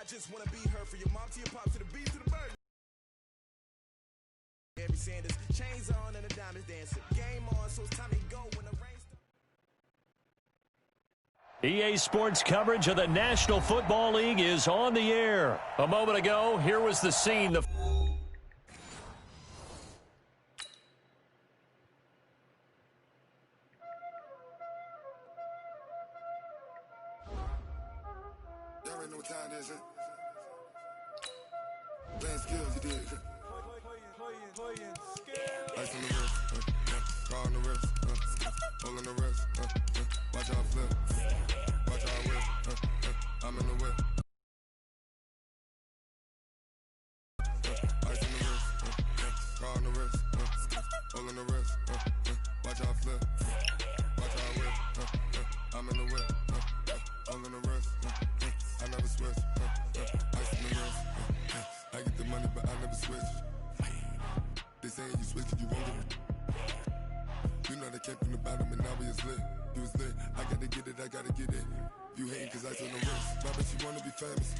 just want to be her for your mom to your pop to the beat to the bird. Every Sanders, chains on and the diamonds dancing. Game on, so it's time to go when the rain starts. EA Sports coverage of the National Football League is on the air. A moment ago, here was the scene. Y'all already know what time it is, huh? Playing skills, you did. Ice on the wrist, car on the wrist, hole in the wrist, watch out flip, watch out whip, I'm in the whip. Ice on the wrist, car on the wrist, hole in the wrist, watch out flip, watch out whip, I'm in the whip, hole in the wrist, I never switch, ice in the wrist, I get the money but I never switch. They saying you switch it, you won't get it. You know they came from the bottom and now we is lit. You was lit, I gotta get it, I gotta get it. You hating cause ice on the wrist. My bitch, you wanna be famous,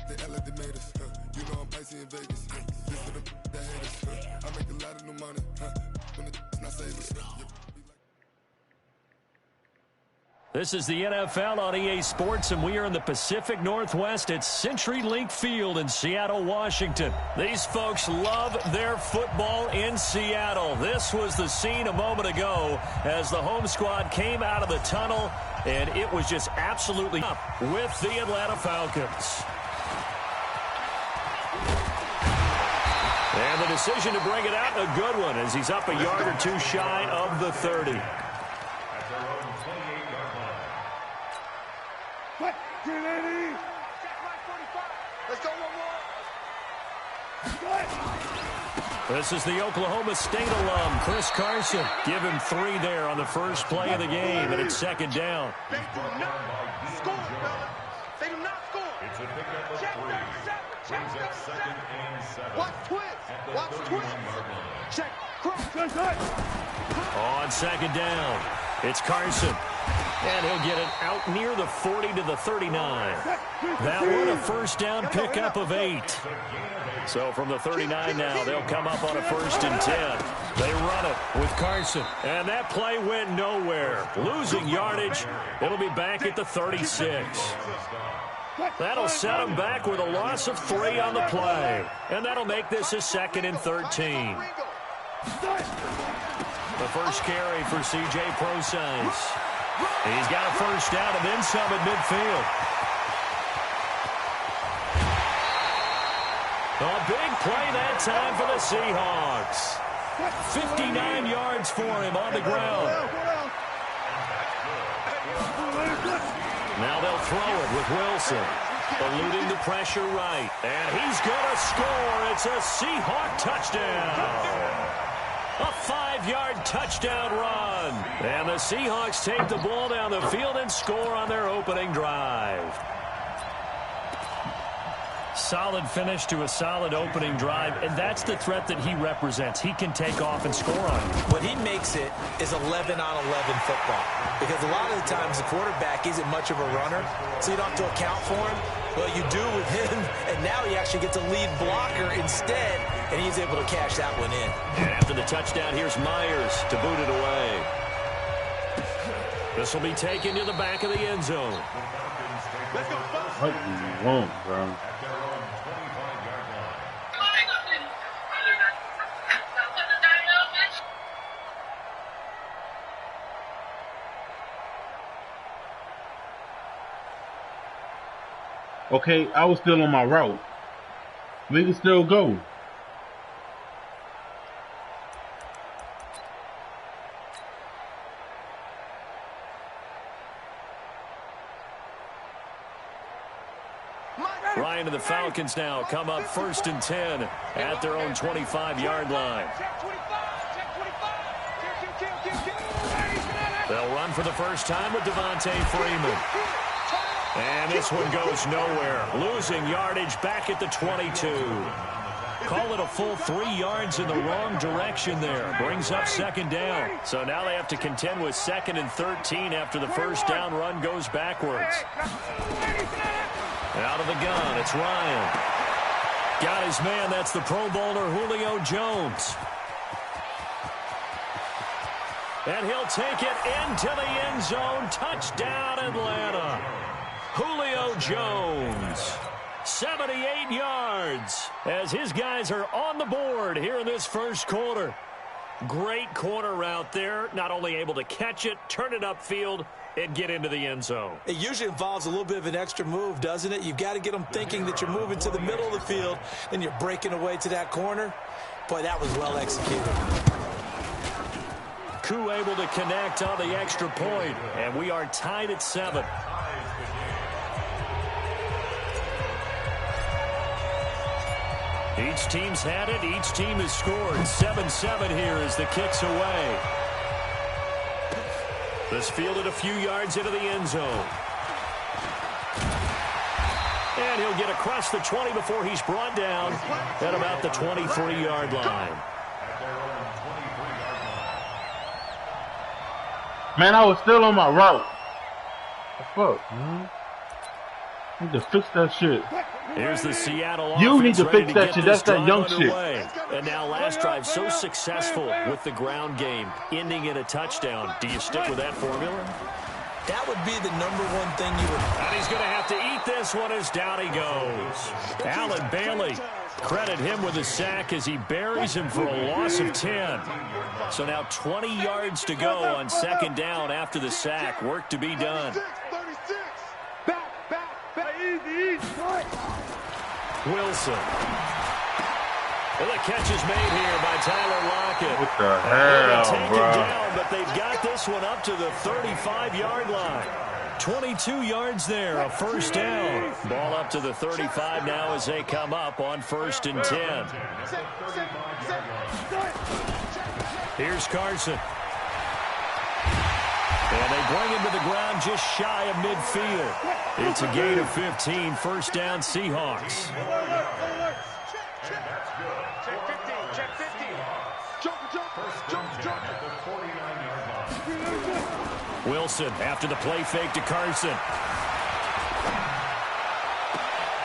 They act like they made us, You know I'm icy in Vegas, This for the that hate us, I make a lot of new money, When it's not savers, This is the NFL on EA Sports, and we are in the Pacific Northwest at CenturyLink Field in Seattle, Washington. These folks love their football in Seattle. This was the scene a moment ago as the home squad came out of the tunnel, and it was just absolutely up with the Atlanta Falcons. And the decision to bring it out, a good one, as he's up a yard or two shy of the 30. Let's go one more. This is the Oklahoma State alum, Chris Carson. Give him 3 there on the first play of the game, and it's second down. They do not score, fellas. They do not score. It's a pickup of 3. Brings up second and 7. Watch twist. Watch twist. Check. Cross. On second down, it's Carson. And he'll get it out near the 40 to the 39. That one a first down pickup of 8. So from the 39 now, they'll come up on a 1st and 10. They run it with Carson. And that play went nowhere. Losing yardage. It'll be back at the 36. That'll set them back with a loss of 3 on the play. And that'll make this a 2nd and 13. The first carry for C.J. Prosise. He's got a first down and then some at midfield. A big play that time for the Seahawks. 59 yards for him on the ground. Now they'll throw it with Wilson. Eluding the pressure right. And he's going to score. It's a Seahawk touchdown. A 5-yard touchdown run. And the Seahawks take the ball down the field and score on their opening drive. Solid finish to a solid opening drive, and that's the threat that he represents. He can take off and score on you. What he makes it is 11-on-11 football, because a lot of the times the quarterback isn't much of a runner, so you don't have to account for him. Well, you do with him, and now he actually gets a lead blocker instead, and he's able to cash that one in. And after the touchdown, here's Myers to boot it away. This will be taken to the back of the end zone. What do you want, bro? Okay, I was still on my route. We can still go. Ryan and the Falcons now come up 1st and 10 at their own 25-yard line. They'll run for the first time with Devontae Freeman. And this one goes nowhere. Losing yardage back at the 22. Call it a full 3 yards in the wrong direction there. Brings up second down. So now they have to contend with 2nd and 13 after the first down run goes backwards. Out of the gun, it's Ryan. Got his man, that's the Pro Bowler Julio Jones. And he'll take it into the end zone. Touchdown, Atlanta. Julio Jones, 78 yards, as his guys are on the board here in this first quarter. Great corner route there. Not only able to catch it, turn it upfield, and get into the end zone. It usually involves a little bit of an extra move, doesn't it? You've got to get them thinking that you're moving to the middle of the field, and you're breaking away to that corner. Boy, that was well executed. Koo able to connect on the extra point, and we are tied at 7. Each team's had it. Each team has scored. 7-7 here as the kick's away. This fielded a few yards into the end zone. And he'll get across the 20 before he's brought down at about the 23-yard line. Man, I was still on my route. What the fuck, man? I need to fix that shit. Here's the Seattle You offense need to fix ready that get shit. this That's that young drive underway. And now last drive so successful with the ground game, ending in a touchdown. Do you stick with that formula? That would be the number one thing you would... And he's going to have to eat this one as down he goes. Allen Bailey, credit him with a sack as he buries him for a loss of 10. So now 20 yards to go on second down after the sack. Work to be done. Wilson. Well, the catch is made here by Tyler Lockett. What the hell, Take bro? it down, but they've got this one up to the 35-yard line. 22 yards there, a first down. Ball up to the 35 now as they come up on 1st and 10. Here's Carson. And they bring him to the ground just shy of midfield. It's a gain of 15, first down Seahawks. Wilson after the play fake to Carson.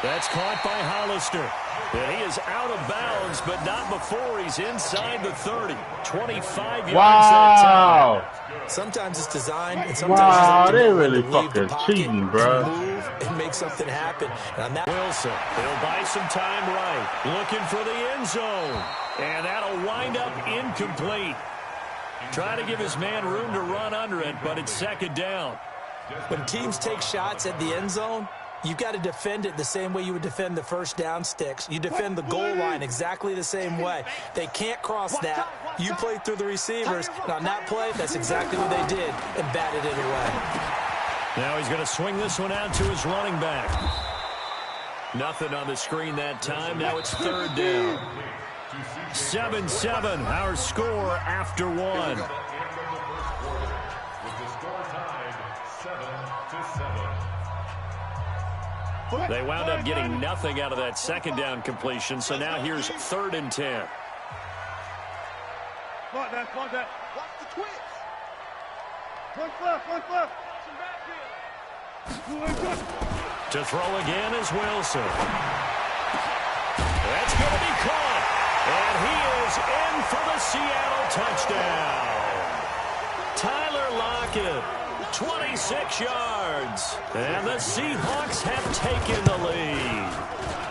That's caught by Hollister. And he is out of bounds, but not before he's inside the 30. 25 yards that time. Sometimes it's designed, and sometimes they really fucking cheating, bro. Move and make something happen. And on that Wilson, he'll buy some time right. Looking for the end zone. And that'll wind up incomplete. Trying to give his man room to run under it, but it's second down. When teams take shots at the end zone, you've got to defend it the same way you would defend the first down sticks. You defend the goal line exactly the same way. They can't cross that. You play through the receivers. And on that play, that's exactly what they did and batted it away. Now he's going to swing this one out to his running back. Nothing on the screen that time. Now it's third down. 7-7, our score after one. They wound up getting nothing out of that second down completion, so now here's 3rd and 10. Watch the twitch. One left. To throw again is Wilson. That's going to be caught. And he is in for the Seattle touchdown. Tyler Lockett, 26 yards. And the Seahawks have taken the lead.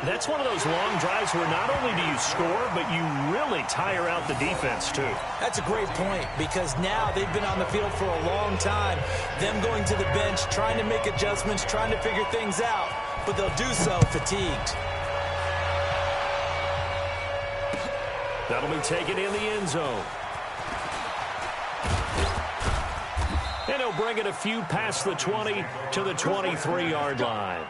That's one of those long drives where not only do you score, but you really tire out the defense, too. That's a great point, because now they've been on the field for a long time. Them going to the bench, trying to make adjustments, trying to figure things out. But they'll do so fatigued. That'll be taken in the end zone. And he'll bring it a few past the 20 to the 23-yard line.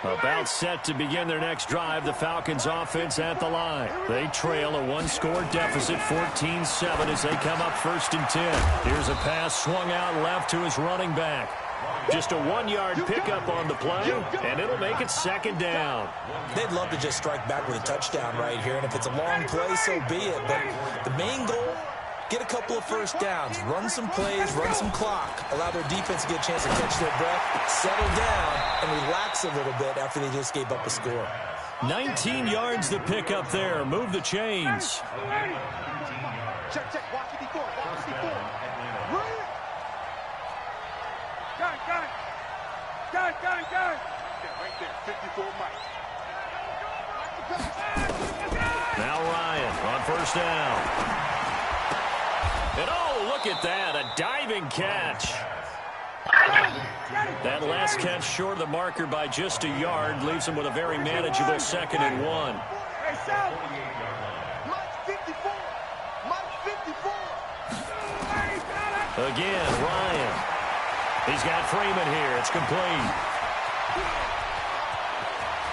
About set to begin their next drive, the Falcons offense at the line. They trail a one-score deficit, 14-7, as they come up 1st and 10. Here's a pass swung out left to his running back. Just a 1-yard pickup on the play, and it'll make it second down. They'd love to just strike back with a touchdown right here, and if it's a long play, so be it. But the main goal get a couple of first downs, run some plays, run some clock, allow their defense to get a chance to catch their breath, settle down, and relax a little bit after they just gave up a score. 19 yards to pick up there. Move the chains. Check, watch 54, watch 54. Run it. Got it. Yeah, right there, 54 Mike. Now Ryan on first down. And oh, look at that, a diving catch. That last catch short of the marker by just a yard leaves him with a very manageable 2nd and 1. Hey, Sal. Mike 54. Mike 54. Again, Ryan. He's got Freeman here. It's complete.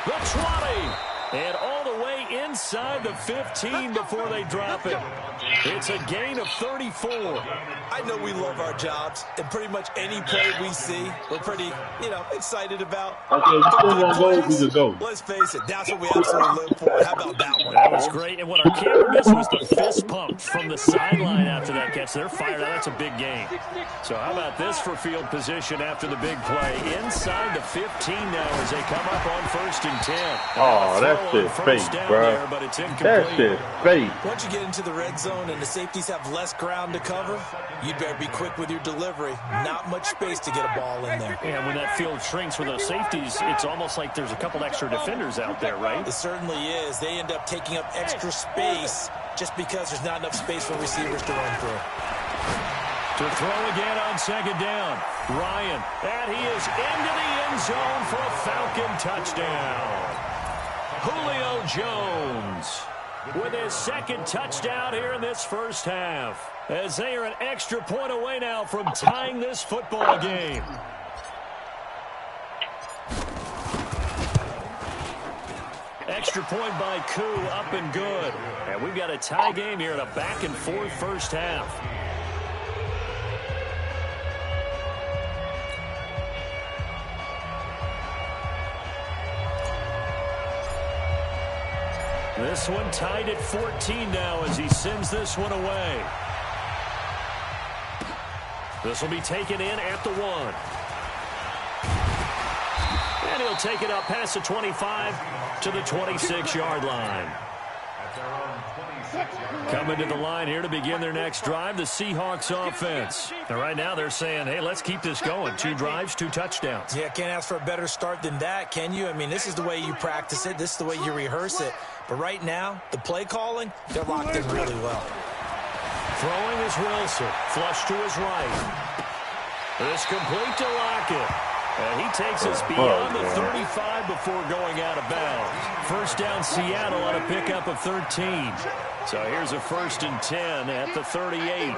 The 20. And all the way inside the 15 before they drop it. It's a gain of 34. I know we love our jobs, and pretty much any play we see, we're pretty, excited about. Okay, you still gonna go, we could go. Let's face it, that's what we absolutely live for. How about that one? That was great. And what our camera missed was the fist pump from the sideline after that catch. They're fired out. That's a big gain. So how about this for field position after the big play? Inside the 15 now as they come up on 1st and 10. Oh, that's just fake, bro. There, but it's incomplete. That's just fake. Once you get into the red zone and the safeties have less ground to cover, you'd better be quick with your delivery. Not much space to get a ball in there. And when that field shrinks with those safeties, it's almost like there's a couple extra defenders out there, right? It certainly is. They end up taking up extra space just because there's not enough space for receivers to run through. To throw again on 2nd down. Ryan, and he is into the end zone for a Falcon touchdown. Julio Jones with his 2nd touchdown here in this first half, as they are an extra point away now from tying this football game. Extra point by Koo, up and good. And we've got a tie game here in a back-and-forth first half. This one tied at 14 now as he sends this one away. This will be taken in at the 1. And he'll take it up past the 25 to the 26-yard line. Coming to the line here to begin their next drive, the Seahawks offense. And right now they're saying, hey, let's keep this going. 2 drives, 2 touchdowns. Yeah, can't ask for a better start than that, can you? I mean, this is the way you practice it. This is the way you rehearse it. But right now, the play calling, they're locked in really well. Throwing is Wilson. Flush to his right. It's complete to Lockett. And he takes us beyond the 35 before going out of bounds. First down Seattle on a pickup of 13. So here's a 1st and 10 at the 38.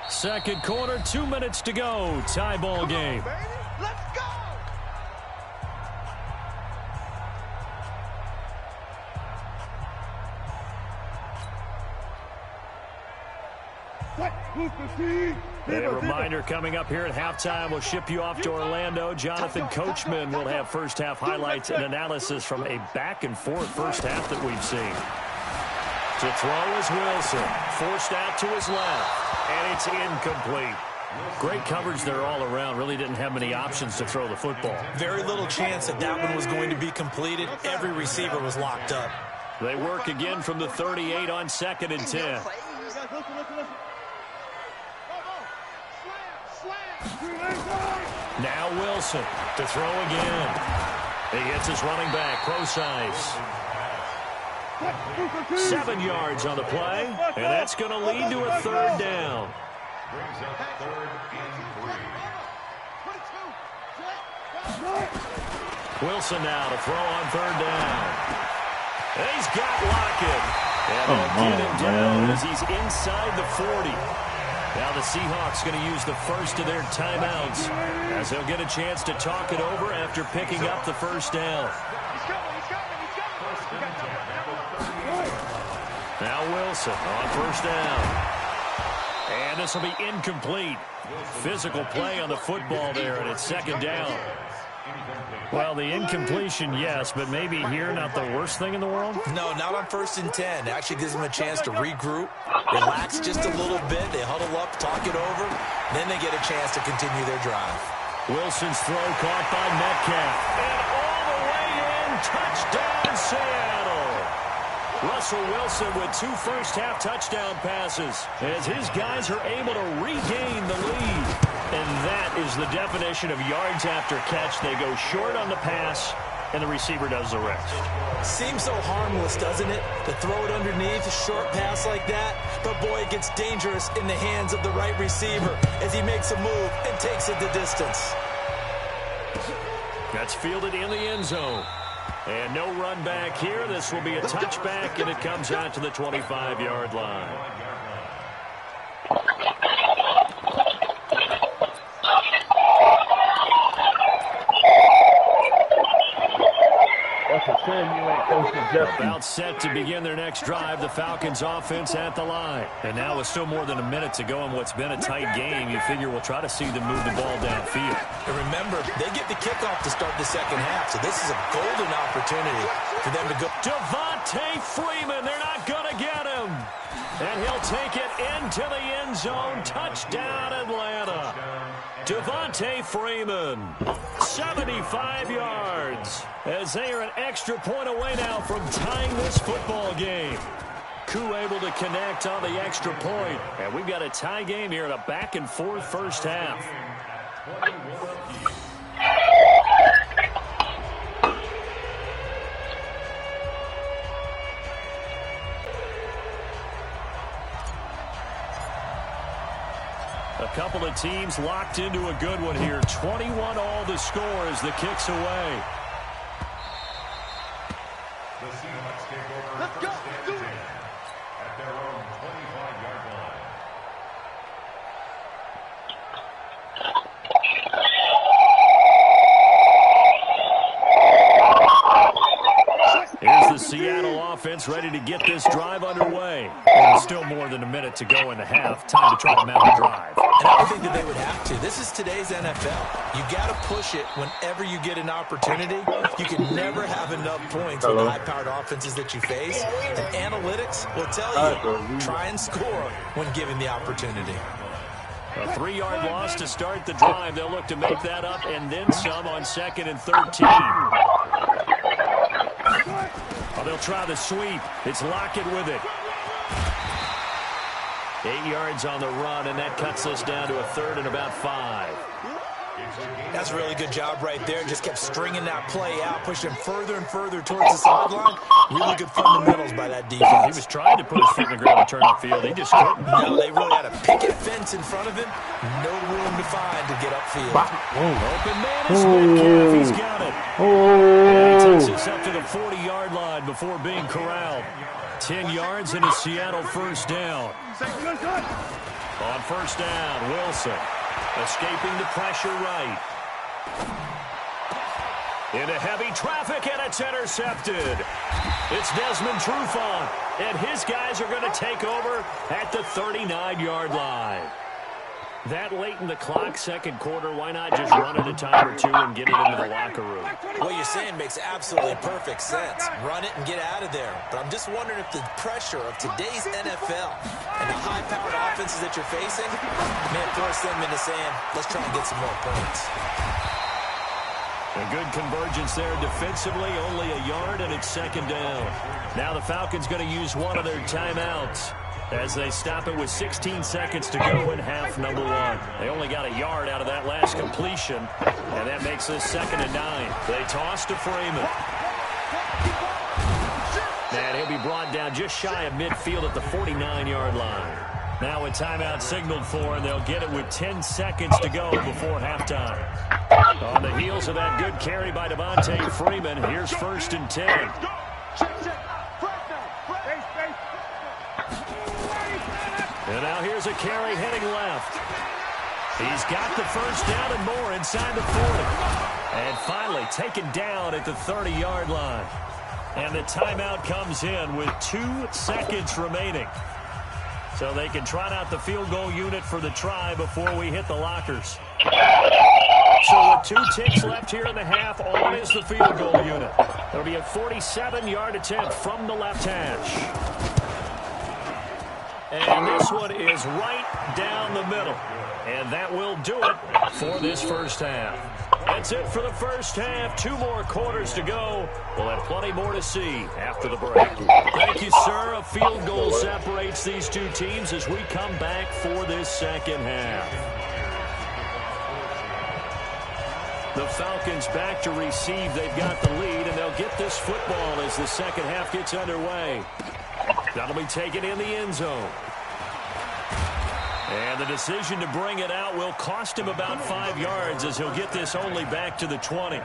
Second quarter, 2 minutes to go. Tie ball game. Let's go. And a reminder coming up here at halftime, we'll ship you off to Orlando. Jonathan Coachman will have first half highlights and analysis from a back-and-forth first half that we've seen. To throw is Wilson, forced out to his left, and it's incomplete. Great coverage there all around. Really didn't have many options to throw the football. Very little chance that that one was going to be completed. Every receiver was locked up. They work again from the 38 on 2nd and 10. Now Wilson to throw again. He gets his running back, Procise. 7 yards on the play, and that's going to lead to a 3rd down. Brings up 3rd and 3. Wilson now to throw on 3rd down. And he's got Lockett. And they'll get him down as he's inside the 40. Now the Seahawks going to use the first of their timeouts as they'll get a chance to talk it over after picking up the first down. Now Wilson on first down. And this will be incomplete. Physical play on the football there, and it's 2nd down. Well, the incompletion, yes, but maybe here not the worst thing in the world? No, not on 1st and 10. It actually gives them a chance to regroup, relax just a little bit. They huddle up, talk it over, then they get a chance to continue their drive. Wilson's throw caught by Metcalf. And all the way in, touchdown Seattle. Russell Wilson with 2 first-half touchdown passes as his guys are able to regain the lead. And that is the definition of yards after catch. They go short on the pass, and the receiver does the rest. Seems so harmless, doesn't it? To throw it underneath, a short pass like that. But, boy, it gets dangerous in the hands of the right receiver as he makes a move and takes it the distance. That's fielded in the end zone. And no run back here. This will be a touchback, and it comes out to the 25-yard line. About set to begin their next drive, the Falcons offense at the line. And now with still more than a minute to go in what's been a tight game, you figure we'll try to see them move the ball downfield. And remember, they get the kickoff to start the second half, so this is a golden opportunity for them to go. Devontae Freeman, they're not going to get him. And he'll take it into the end zone. Touchdown, Atlanta. Devontae Freeman, 75 yards, as they are an extra point away now from tying this football game. Koo able to connect on the extra point. And we've got a tie game here in a back-and-forth first half. A couple of teams locked into a good one here. 21 all the score as the kick's away. The Seahawks take over. Let's go. Do it. At their own 25-yard line. Here's the Seattle offense ready to get this drive underway. And still more than a minute to go in the half. Time to try to mount a drive. And I would think that they would have to. This is today's NFL. You got to push it whenever you get an opportunity. You can never have enough points with the high-powered offenses that you face. And analytics will tell you, try and score when given the opportunity. A 3-yard loss to start the drive. They'll look to make that up and then some on 2nd and 13. Oh, they'll try the sweep. It's Lockett with it. 8 yards on the run, and that cuts us down to a 3rd and about 5. That's a really good job right there. Just kept stringing that play out, pushing further and further towards the sideline. Really good fundamentals by that defense. He was trying to put his foot in the ground and turn upfield. He just couldn't. No, they really had a picket fence in front of him. No room to find to get upfield. Open man is Metcalf. He's got it. And he takes us up to the 40-yard line before being corralled. 10 yards and a Seattle first down. On first down, Wilson escaping the pressure right. Into heavy traffic, and it's intercepted. It's Desmond Trufant, and his guys are going to take over at the 39-yard line. That late in the clock, second quarter, why not just run it a time or two and get it into the locker room? What you're saying makes absolutely perfect sense. Run it and get out of there. But I'm just wondering if the pressure of today's NFL and the high-powered offenses that you're facing may have forced them into saying, let's try and get some more points. A good convergence there defensively, only a yard, and it's second down. Now the Falcons going to use one of their timeouts as they stop it with 16 seconds to go in half number 1. They only got a yard out of that last completion, and that makes this 2nd and 9. They toss to Freeman. And he'll be brought down just shy of midfield at the 49-yard line. Now a timeout signaled for, and they'll get it with 10 seconds to go before halftime. On the heels of that good carry by Devontae Freeman, here's 1st and 10. And now here's a carry heading left. He's got the first down and more inside the 40. And finally taken down at the 30-yard line. And the timeout comes in with 2 seconds remaining. So they can trot out the field goal unit for the try before we hit the lockers. So with 2 ticks left here in the half, on is the field goal unit. It'll be a 47-yard attempt from the left hash. And this one is right down the middle. And that will do it for this first half. That's it for the first half. 2 more quarters to go. We'll have plenty more to see after the break. Thank you, sir. A field goal separates these 2 teams as we come back for this second half. The Falcons back to receive. They've got the lead, and they'll get this football as the second half gets underway. That'll be taken in the end zone. And the decision to bring it out will cost him about 5 yards as he'll get this only back to the 20.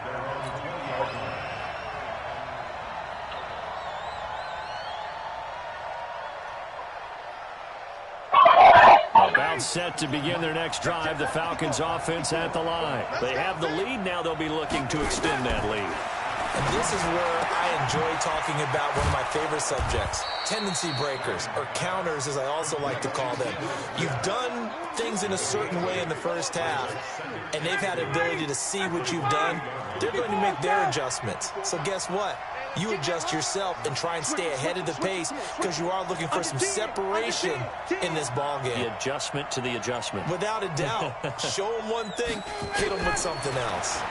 About set to begin their next drive, the Falcons offense at the line. They have the lead. Now they'll be looking to extend that lead. And this is where I enjoy talking about one of my favorite subjects, tendency breakers, or counters as I also like to call them. You've done things in a certain way in the first half, and they've had the ability to see what you've done. They're going to make their adjustments. So guess what? You adjust yourself and try and stay ahead of the pace because you are looking for some separation in this ball game. The adjustment to the adjustment. Without a doubt. Show them one thing, hit them with something else.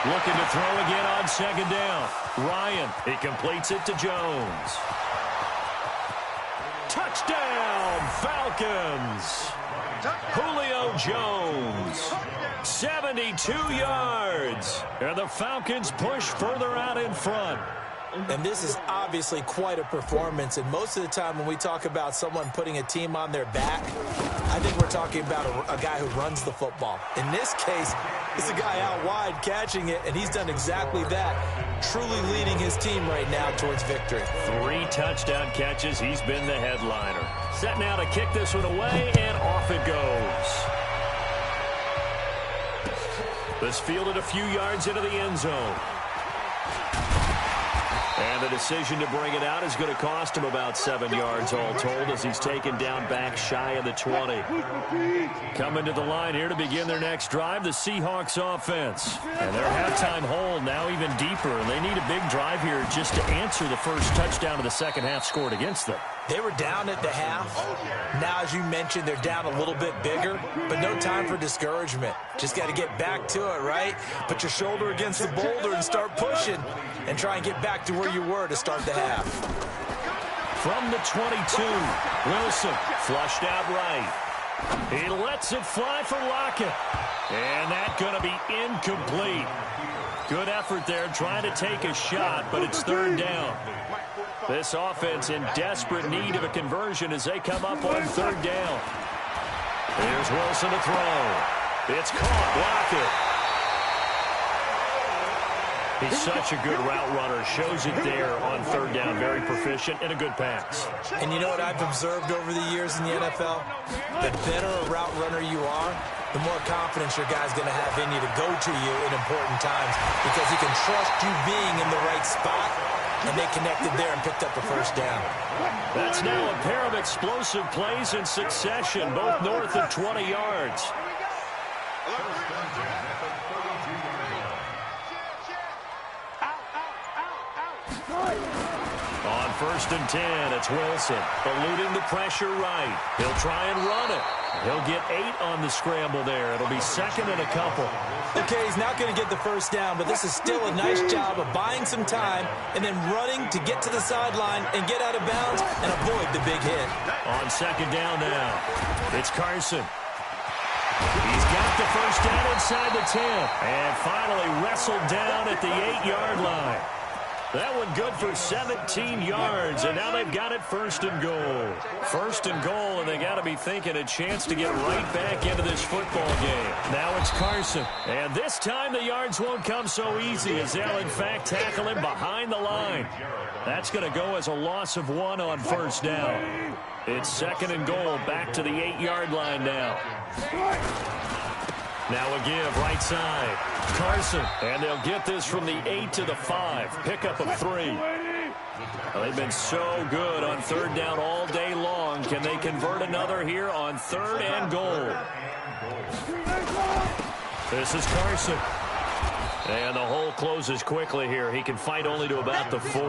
Looking to throw again on second down. Ryan, he completes it to Jones. Touchdown, Falcons. Julio Jones, 72 yards. And the Falcons push further out in front. And this is obviously quite a performance. And most of the time when we talk about someone putting a team on their back, I think we're talking about a guy who runs the football. In this case, it's a guy out wide catching it, and he's done exactly that, truly leading his team right now towards victory. 3 touchdown catches. He's been the headliner. Set now to kick this one away, and off it goes. This fielded a few yards into the end zone. And the decision to bring it out is going to cost him about 7 yards all told as he's taken down back shy of the 20. Coming to the line here to begin their next drive, the Seahawks offense. And their halftime hole now even deeper, and they need a big drive here just to answer the first touchdown of the second half scored against them. They were down at the half. Now, as you mentioned, they're down a little bit bigger, but no time for discouragement. Just got to get back to it, right? Put your shoulder against the boulder and start pushing and try and get back to where you were to start the half. From the 22, Wilson flushed out right. He lets it fly for Lockett. And that's going to be incomplete. Good effort there trying to take a shot, but it's third down. This offense in desperate need of a conversion as they come up on third down. Here's Wilson to throw. It's caught. Lockett. He's such a good route runner. Shows it there on third down. Very proficient and a good pass. And you know what I've observed over the years in the NFL? The better a route runner you are, the more confidence your guy's going to have in you to go to you in important times because he can trust you being in the right spot. And they connected there and picked up the first down. That's now a pair of explosive plays in succession, both north of 20 yards. On first and 10, it's Wilson, eluding the pressure right. He'll try and run it. He'll get 8 on the scramble there. It'll be second and a couple. Okay, he's not going to get the first down, but this is still a nice job of buying some time and then running to get to the sideline and get out of bounds and avoid the big hit. On second down now, it's Carson. He's got the first down inside the 10 and finally wrestled down at the 8-yard line. That one good for 17 yards, and now they've got it first and goal. First and goal, and they got to be thinking a chance to get right back into this football game. Now it's Carson, and this time the yards won't come so easy as they'll, in fact, tackle him behind the line. That's going to go as a loss of 1 on first down. It's second and goal, back to the 8-yard line now. Now a give, right side. Carson, and they'll get this from the 8 to the 5. Pickup of 3. Well, they've been so good on third down all day long. Can they convert another here on third and goal? This is Carson. And the hole closes quickly here. He can fight only to about the 4.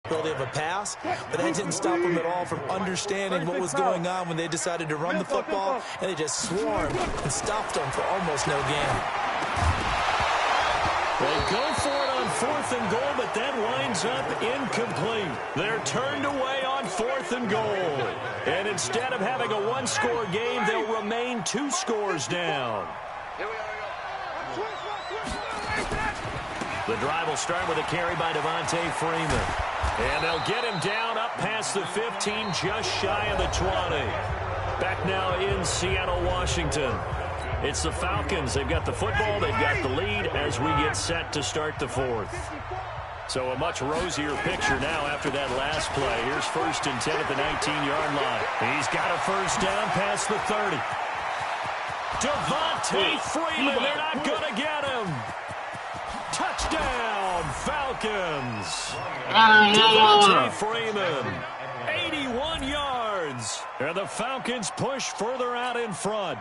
Of a pass, but that didn't stop them at all from understanding what was going on when they decided to run the football, and they just swarmed and stopped them for almost no gain. They go for it on 4th and goal, but that winds up incomplete. They're turned away on 4th and goal. And instead of having a one-score game, they'll remain 2 scores down. The drive will start with a carry by Devontae Freeman. And they'll get him down up past the 15, just shy of the 20. Back now in Seattle, Washington. It's the Falcons. They've got the football. They've got the lead as we get set to start the 4th. So a much rosier picture now after that last play. Here's 1st and 10 at the 19-yard line. He's got a first down past the 30. Devontae Freeman. They're not going to get him. Touchdown, Falcons. Devontae Freeman, 81 yards. And the Falcons push further out in front.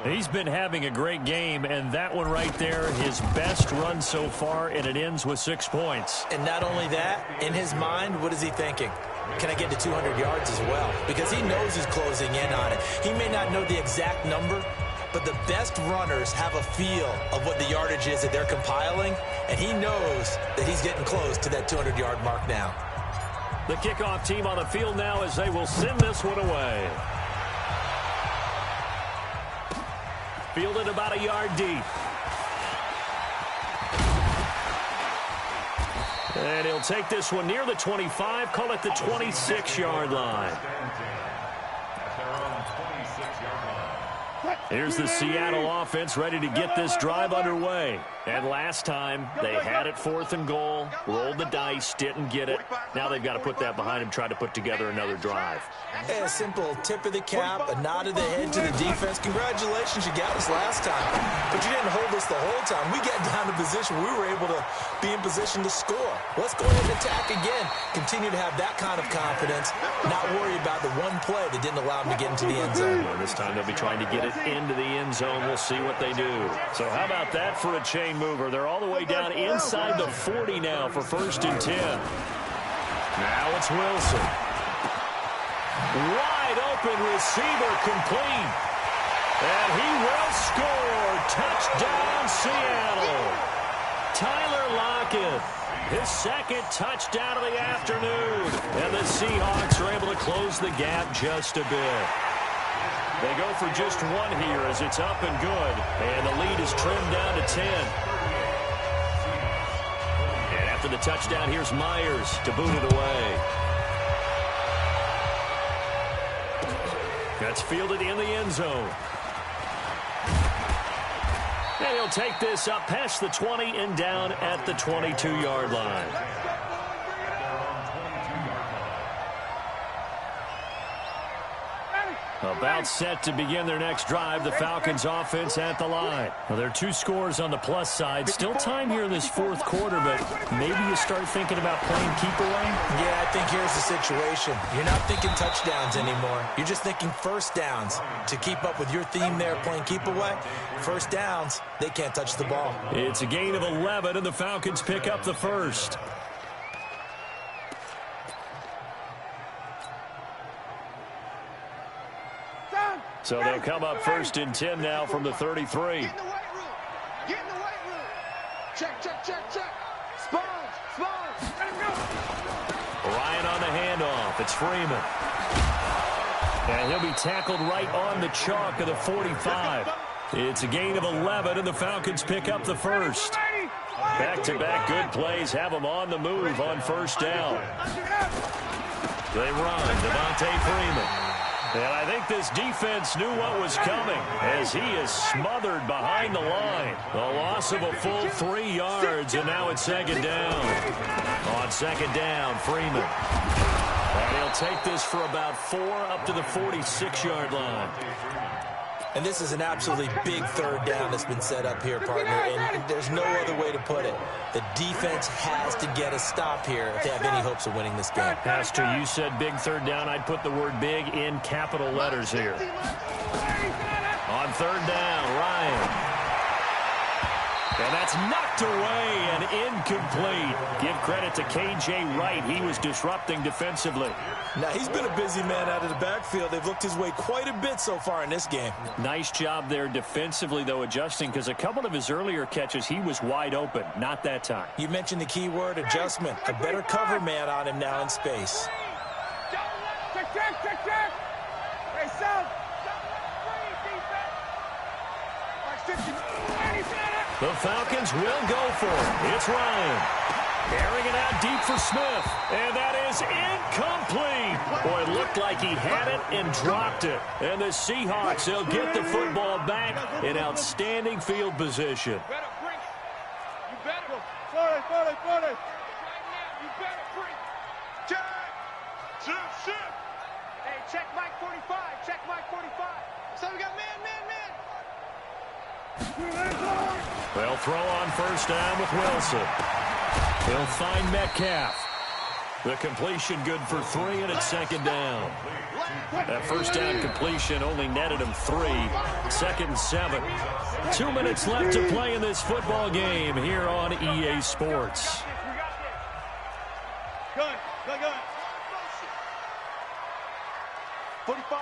He's been having a great game, and that one right there, his best run so far, and it ends with 6 points. And not only that, in his mind, what is he thinking? Can I get to 200 yards as well? Because he knows he's closing in on it. He may not know the exact number, but the best runners have a feel of what the yardage is that they're compiling, and he knows that he's getting close to that 200-yard mark now. The kickoff team on the field now as they will send this one away. Fielded about a yard deep. And he'll take this one near the 25, call it the 26-yard line. Here's the Seattle offense ready to get this drive underway. And last time, they had it 4th and goal, rolled the dice, didn't get it. Now they've got to put that behind them, try to put together another drive. A simple tip of the cap, a nod of the head to the defense. Congratulations, you got us last time. But you didn't hold us the whole time. We got down to position. We were able to be in position to score. Let's go ahead and attack again. Continue to have that kind of confidence, not worry about the one play that didn't allow them to get into the end zone. Well, this time they'll be trying to get it into the end zone. We'll see what they do. So how about that for a chain mover? They're all the way down inside the 40 now for 1st and 10. Now it's Wilson. Wide open receiver complete. And he will score. Touchdown, Seattle. Tyler Lockett, his 2nd touchdown of the afternoon. And the Seahawks are able to close the gap just a bit. They go for just 1 here as it's up and good. And the lead is trimmed down to 10. And after the touchdown, here's Myers to boot it away. That's fielded in the end zone. And he'll take this up past the 20 and down at the 22-yard line. About set to begin their next drive, the Falcons offense at the line. Well, there are 2 scores on the plus side. Still time here in this 4th quarter, but maybe you start thinking about playing keep away? Yeah, I think here's the situation. You're not thinking touchdowns anymore. You're just thinking first downs. To keep up with your theme there, playing keep away, first downs, they can't touch the ball. It's a gain of 11, and the Falcons pick up the first. So they'll come up 1st and 10 now from the 33. Get in the weight room. Get in the weight room. Check, check, check, check. Sponge, sponge. Let him go. Ryan on the handoff. It's Freeman. And he'll be tackled right on the chalk of the 45. It's a gain of 11, and the Falcons pick up the first. Back-to-back good plays have them on the move on 1st down. They run. Devontae Freeman. And I think this defense knew what was coming as he is smothered behind the line. The loss of a full 3 yards, and now it's 2nd down. On 2nd down, Freeman. And he'll take this for about 4 up to the 46-yard line. And this is an absolutely big third down that's been set up here, partner, and there's no other way to put it. The defense has to get a stop here if they have any hopes of winning this game. Pastor, you said big third down. I'd put the word big in capital letters here. On third down, Ryan. And that's knocked away and incomplete. Give credit to K.J. Wright. He was disrupting defensively. Now, he's been a busy man out of the backfield. They've looked his way quite a bit so far in this game. Nice job there defensively, though, adjusting, because a couple of his earlier catches, he was wide open. Not that time. You mentioned the key word, adjustment. A better cover man on him now in space. Check. Hey, South. The Falcons will go for it. It's Ryan. Carrying it out deep for Smith. And that is incomplete. Boy, it looked like he had it and dropped it. And the Seahawks, they'll get the football back in outstanding field position. You better bring it. You better. 40. Right now, you better bring it. Check. Hey, check Mike 45. Check Mike 45. So we got man. They'll throw on first down with Wilson. He'll find Metcalf. The completion good for 3, and it's second down. That first down completion only netted him 3. 2nd and 7. 2 minutes left to play in this football game here on EA Sports. Gun. 45.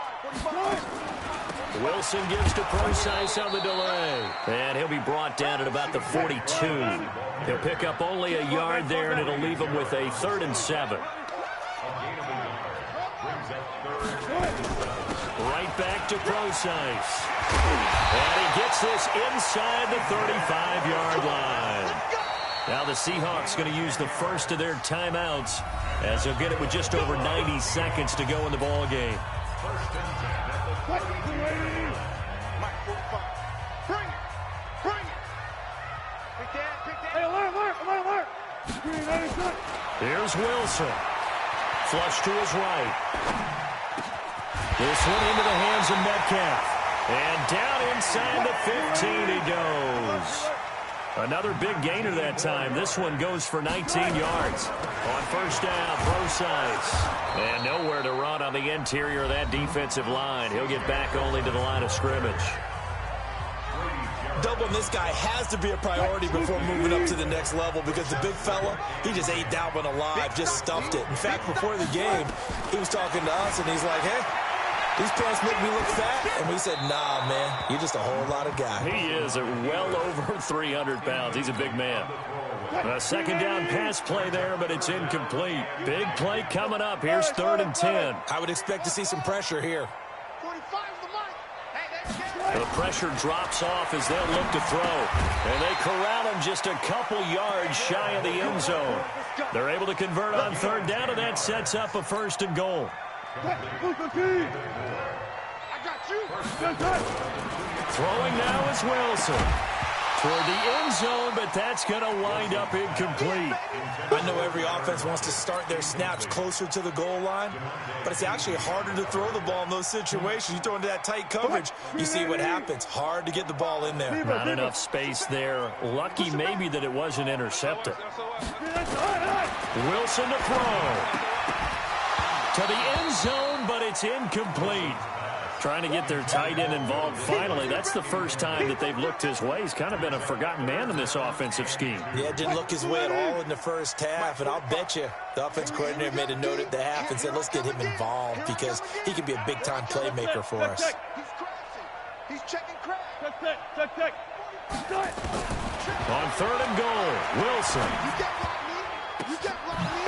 Wilson gives to Procise on the delay. And he'll be brought down at about the 42. He'll pick up only a yard there, and it'll leave him with a 3rd and 7. Right back to Procise. And he gets this inside the 35-yard line. Now the Seahawks going to use the first of their timeouts, as they'll get it with just over 90 seconds to go in the ball game. Mike 45. Bring it. Pick that. Hey, alert. Here's Wilson. Flush to his right. This one into the hands of Metcalf. And down inside the 15 he goes. Another big gainer that time. This one goes for 19 yards. On first down, Procise. And nowhere to run on the interior of that defensive line. He'll get back only to the line of scrimmage. Doubling this guy has to be a priority before moving up to the next level, because the big fella, he just ate that one alive, just stuffed it. In fact, before the game, he was talking to us, and he's like, hey, these pants make me look fat. And we said, nah, man, you're just a whole lot of guy. He is well over 300 pounds. He's a big man. A second down pass play there, but it's incomplete. Big play coming up. Here's 3rd and 10. I would expect to see some pressure here. 45 the mic. Hey, The pressure drops off as they'll look to throw. And they corral him just a couple yards shy of the end zone. They're able to convert on 3rd down, and that sets up a 1st and goal. I got you. Throwing now is Wilson. Toward the end zone, but that's going to wind up incomplete. I know every offense wants to start their snaps closer to the goal line, but it's actually harder to throw the ball in those situations. You throw into that tight coverage, you see what happens. Hard to get the ball in there. Not enough space there. Lucky maybe that it wasn't intercepted. Wilson to throw. To the end zone, but it's incomplete. Trying to get their tight end involved finally. That's the first time that they've looked his way. He's kind of been a forgotten man in this offensive scheme. Yeah, didn't look his way at all in the first half, and I'll bet you the offense coordinator made a note at the half and said, let's get him involved because he can be a big-time playmaker for us. He's crashing. He's checking crash. Check. On 3rd and goal, Wilson.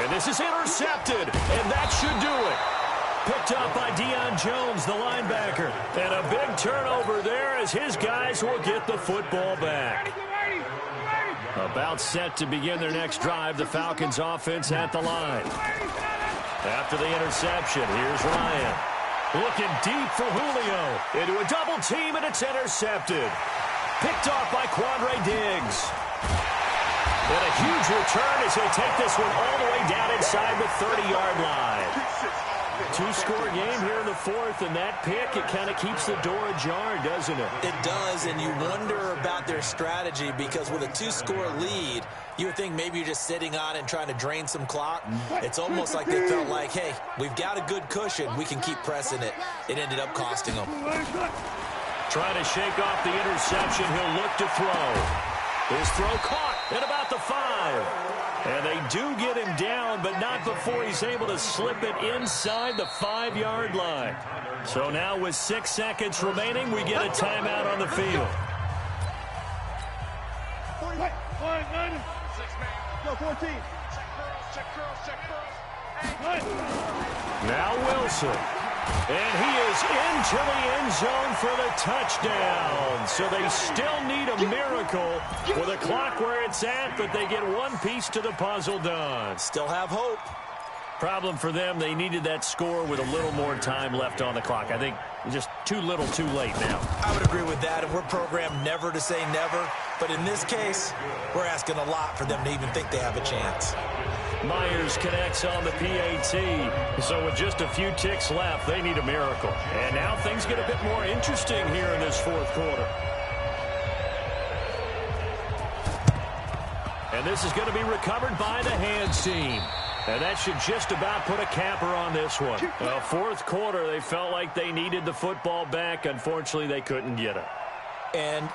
And this is intercepted, and that should do it. Picked up by Deion Jones, the linebacker. And a big turnover there as his guys will get the football back. About set to begin their next drive, the Falcons offense at the line. After the interception, here's Ryan. Looking deep for Julio. Into a double team, and it's intercepted. Picked off by Quandre Diggs. And a huge return as they take this one all the way down inside the 30-yard line. two-score game here in the fourth, and that pick, it kind of keeps the door ajar, doesn't it? It does, and you wonder about their strategy because with a two-score lead, you would think maybe you're just sitting on it and trying to drain some clock. It's almost like they felt like, hey, we've got a good cushion. We can keep pressing it. It ended up costing them. Trying to shake off the interception. He'll look to throw. His throw caught at about the 5. And they do get him down, but not before he's able to slip it inside the 5-yard line. So now with 6 seconds remaining, we get a timeout on the field. 14. Check curls. Now Wilson. And he is into the end zone for the touchdown. So they still need a miracle with the clock where it's at, but they get one piece to the puzzle done. Still have hope. Problem for them, they needed that score with a little more time left on the clock. I think just too little too late now. I would agree with that, and we're programmed never to say never. But in this case, we're asking a lot for them to even think they have a chance. Myers connects on the PAT. So with just a few ticks left, they need a miracle. And now things get a bit more interesting here in this fourth quarter. And this is going to be recovered by the hands team. And that should just about put a capper on this one. Fourth quarter, they felt like they needed the football back. Unfortunately, they couldn't get it. And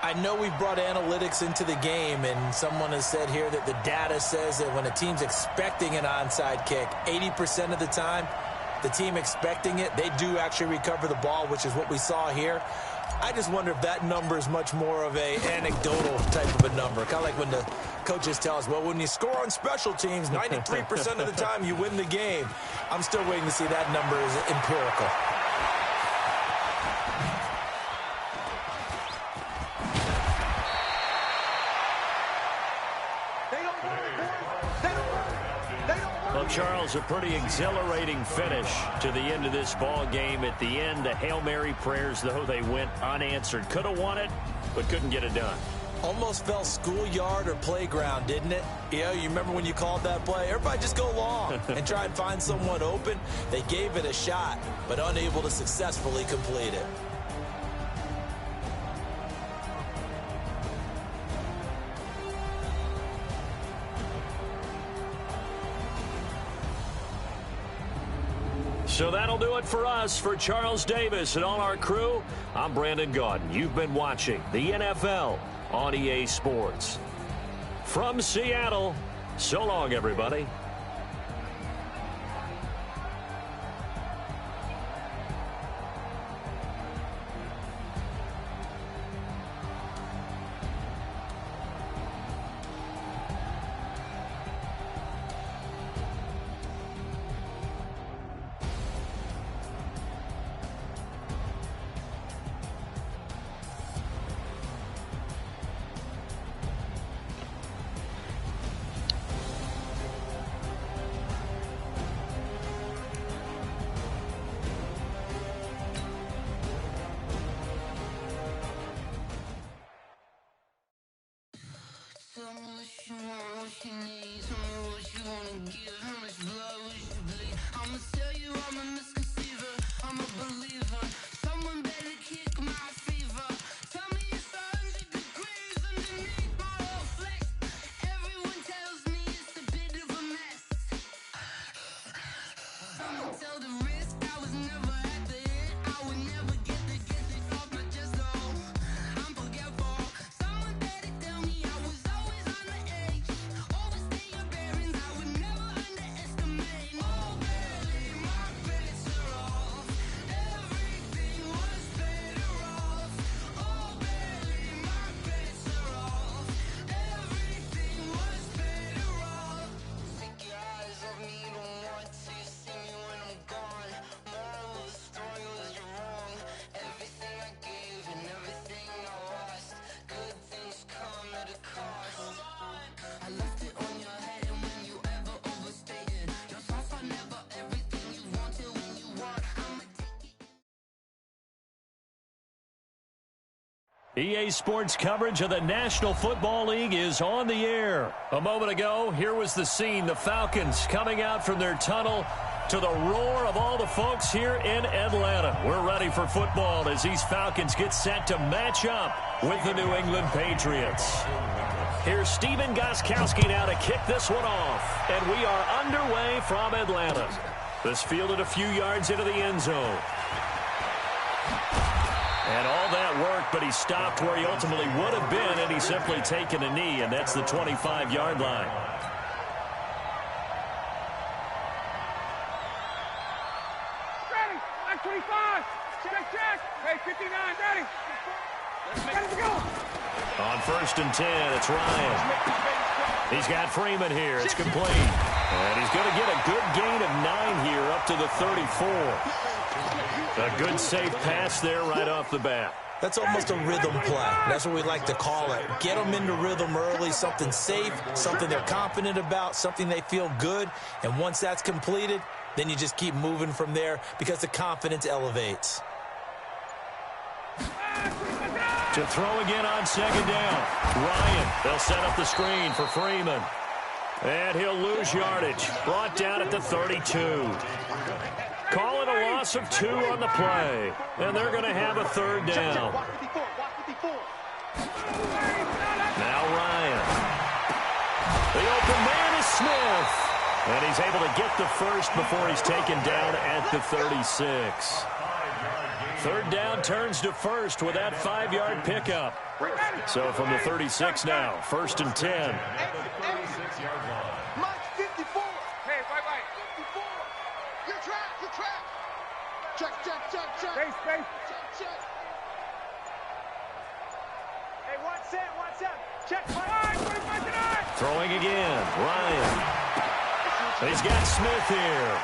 I know we've brought analytics into the game, and someone has said here that the data says that when a team's expecting an onside kick, 80% of the time, the team expecting it, they do actually recover the ball, which is what we saw here. I just wonder if that number is much more of a anecdotal type of a number. Kind of like when the coaches tell us, well, when you score on special teams, 93% of the time you win the game. I'm still waiting to see that number is empirical. Well, Charles, a pretty exhilarating finish to the end of this ball game. At the end, the Hail Mary prayers, though, they went unanswered. Could have won it, but couldn't get it done. Almost felt schoolyard or playground, didn't it? You know, you remember when you called that play? Everybody just go long and try and find someone open. They gave it a shot, but unable to successfully complete it. So that'll do it for us. For Charles Davis and all our crew, I'm Brandon Gaudin. You've been watching the NFL on EA Sports. From Seattle, so long, everybody. EA Sports coverage of the National Football League is on the air. A moment ago, here was the scene. The Falcons coming out from their tunnel to the roar of all the folks here in Atlanta. We're ready for football as these Falcons get set to match up with the New England Patriots. Here's Steven Gostkowski now to kick this one off. And we are underway from Atlanta. This fielded a few yards into the end zone. And all that worked, but he stopped where he ultimately would have been, and he's simply taken a knee, and that's the 25-yard line. Ready, line 25. Check. Hey, 59, ready. Let's go. On 1st and 10, it's Ryan. He's got Freeman here. It's complete. And he's going to get a good gain of 9 here up to the 34. A good safe pass there right off the bat. That's almost a rhythm play. That's what we like to call it. Get them into rhythm early, something safe, something they're confident about, something they feel good. And once that's completed, then you just keep moving from there because the confidence elevates. To throw again on 2nd down. Ryan, they'll set up the screen for Freeman. And he'll lose yardage. Brought down at the 32. Call it a loss of 2 on the play. And they're going to have a 3rd down. Now Ryan. The open man is Smith. And he's able to get the first before he's taken down at the 36. 3rd down turns to 1st with that 5-yard pickup. So from the 36 now, 1st and 10. Mike, 54. Hey, right. 54. Good track. Check. Space. Check. Hey, one set. Check. Throwing again, Ryan. He's got Smith here.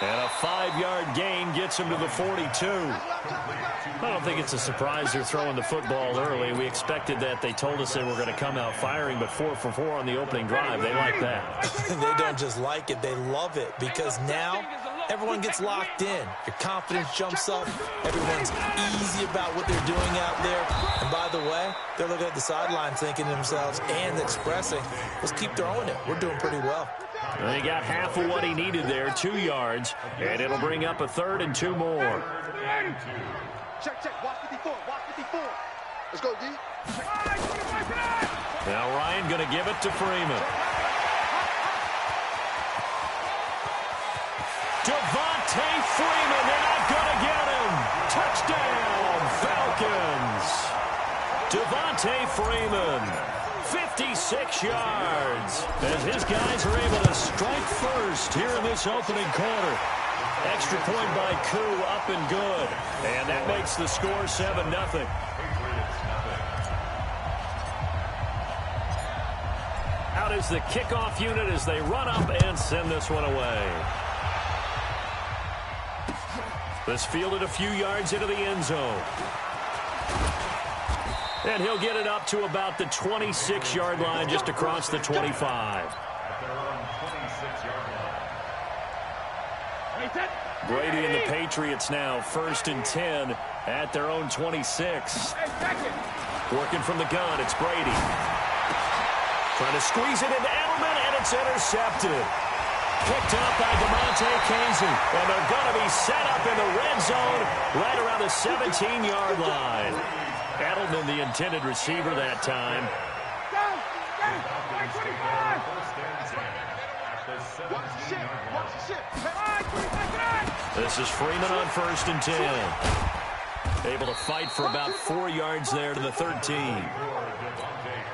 And a 5-yard gain gets him to the 42. I don't think it's a surprise they're throwing the football early. We expected that. They told us they were going to come out firing, but 4 for 4 on the opening drive. They like that. They don't just like it. They love it because now everyone gets locked in. Your confidence jumps up. Everyone's easy about what they're doing out there. And by the way, they're looking at the sideline thinking to themselves and expressing, let's keep throwing it. We're doing pretty well. And he got half of what he needed there, 2 yards, and it'll bring up a 3rd and 2 more. Check. Watch 54. Let's go, D. Now Ryan going to give it to Freeman. Devontae Freeman, they're not going to get him. Touchdown, Falcons. Devontae Freeman, 56 yards, as his guys are able to strike first here in this opening quarter. Extra point by Koo, up and good. And that makes the score 7-0. Out is the kickoff unit as they run up and send this one away. This fielded a few yards into the end zone. And he'll get it up to about the 26-yard line, just across the 25. Brady and the Patriots now 1st and 10 at their own 26. Working from the gun, it's Brady. Trying to squeeze it into Edelman, and it's intercepted. Picked up by DeMonte Casey, and they're going to be set up in the red zone right around the 17-yard line. Edelman, the intended receiver that time. This is Freeman on 1st and 10. Able to fight for about 4 yards there to the 13.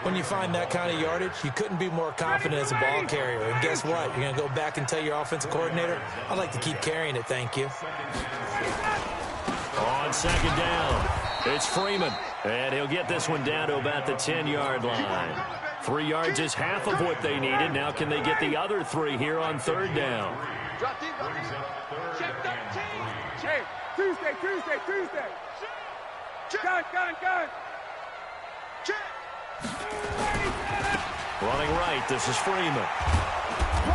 When you find that kind of yardage, you couldn't be more confident as a ball carrier. And guess what? You're going to go back and tell your offensive coordinator, I'd like to keep carrying it, thank you. On 2nd down, it's Freeman. And he'll get this one down to about the 10-yard line. 3 yards is half of what they needed. Now can they get the other 3 here on 3rd down? Hey, Tuesday. Gun. Running right, this is Freeman.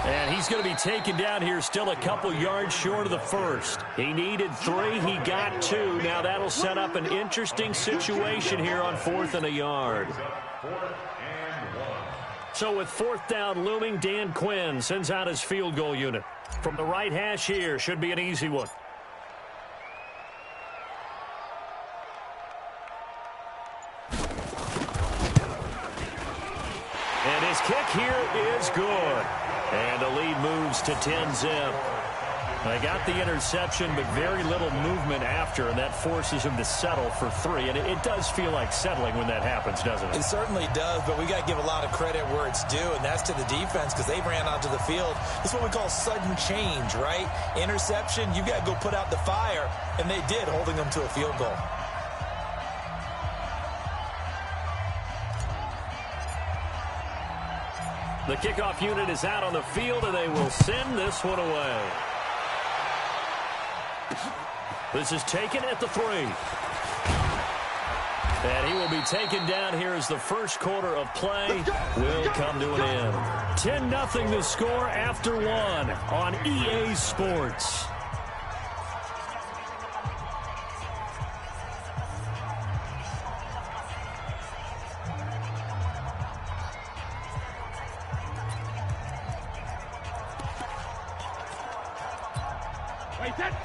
And he's going to be taken down here still a couple yards short of the first. He needed 3, he got 2. Now that'll set up an interesting situation here on 4th and a yard. So with 4th down looming, Dan Quinn sends out his field goal unit. From the right hash here, should be an easy one. And his kick here is good. And the lead moves to 10-zip. They got the interception, but very little movement after, and that forces him to settle for 3. And it does feel like settling when that happens, doesn't it? It certainly does, but we got to give a lot of credit where it's due, and that's to the defense because they ran onto the field. It's what we call sudden change, right? Interception, you got to go put out the fire, and they did, holding them to a field goal. The kickoff unit is out on the field, and they will send this one away. This is taken at the 3. And he will be taken down here as the first quarter of play will come to an end. 10-0 the score after 1 on EA Sports.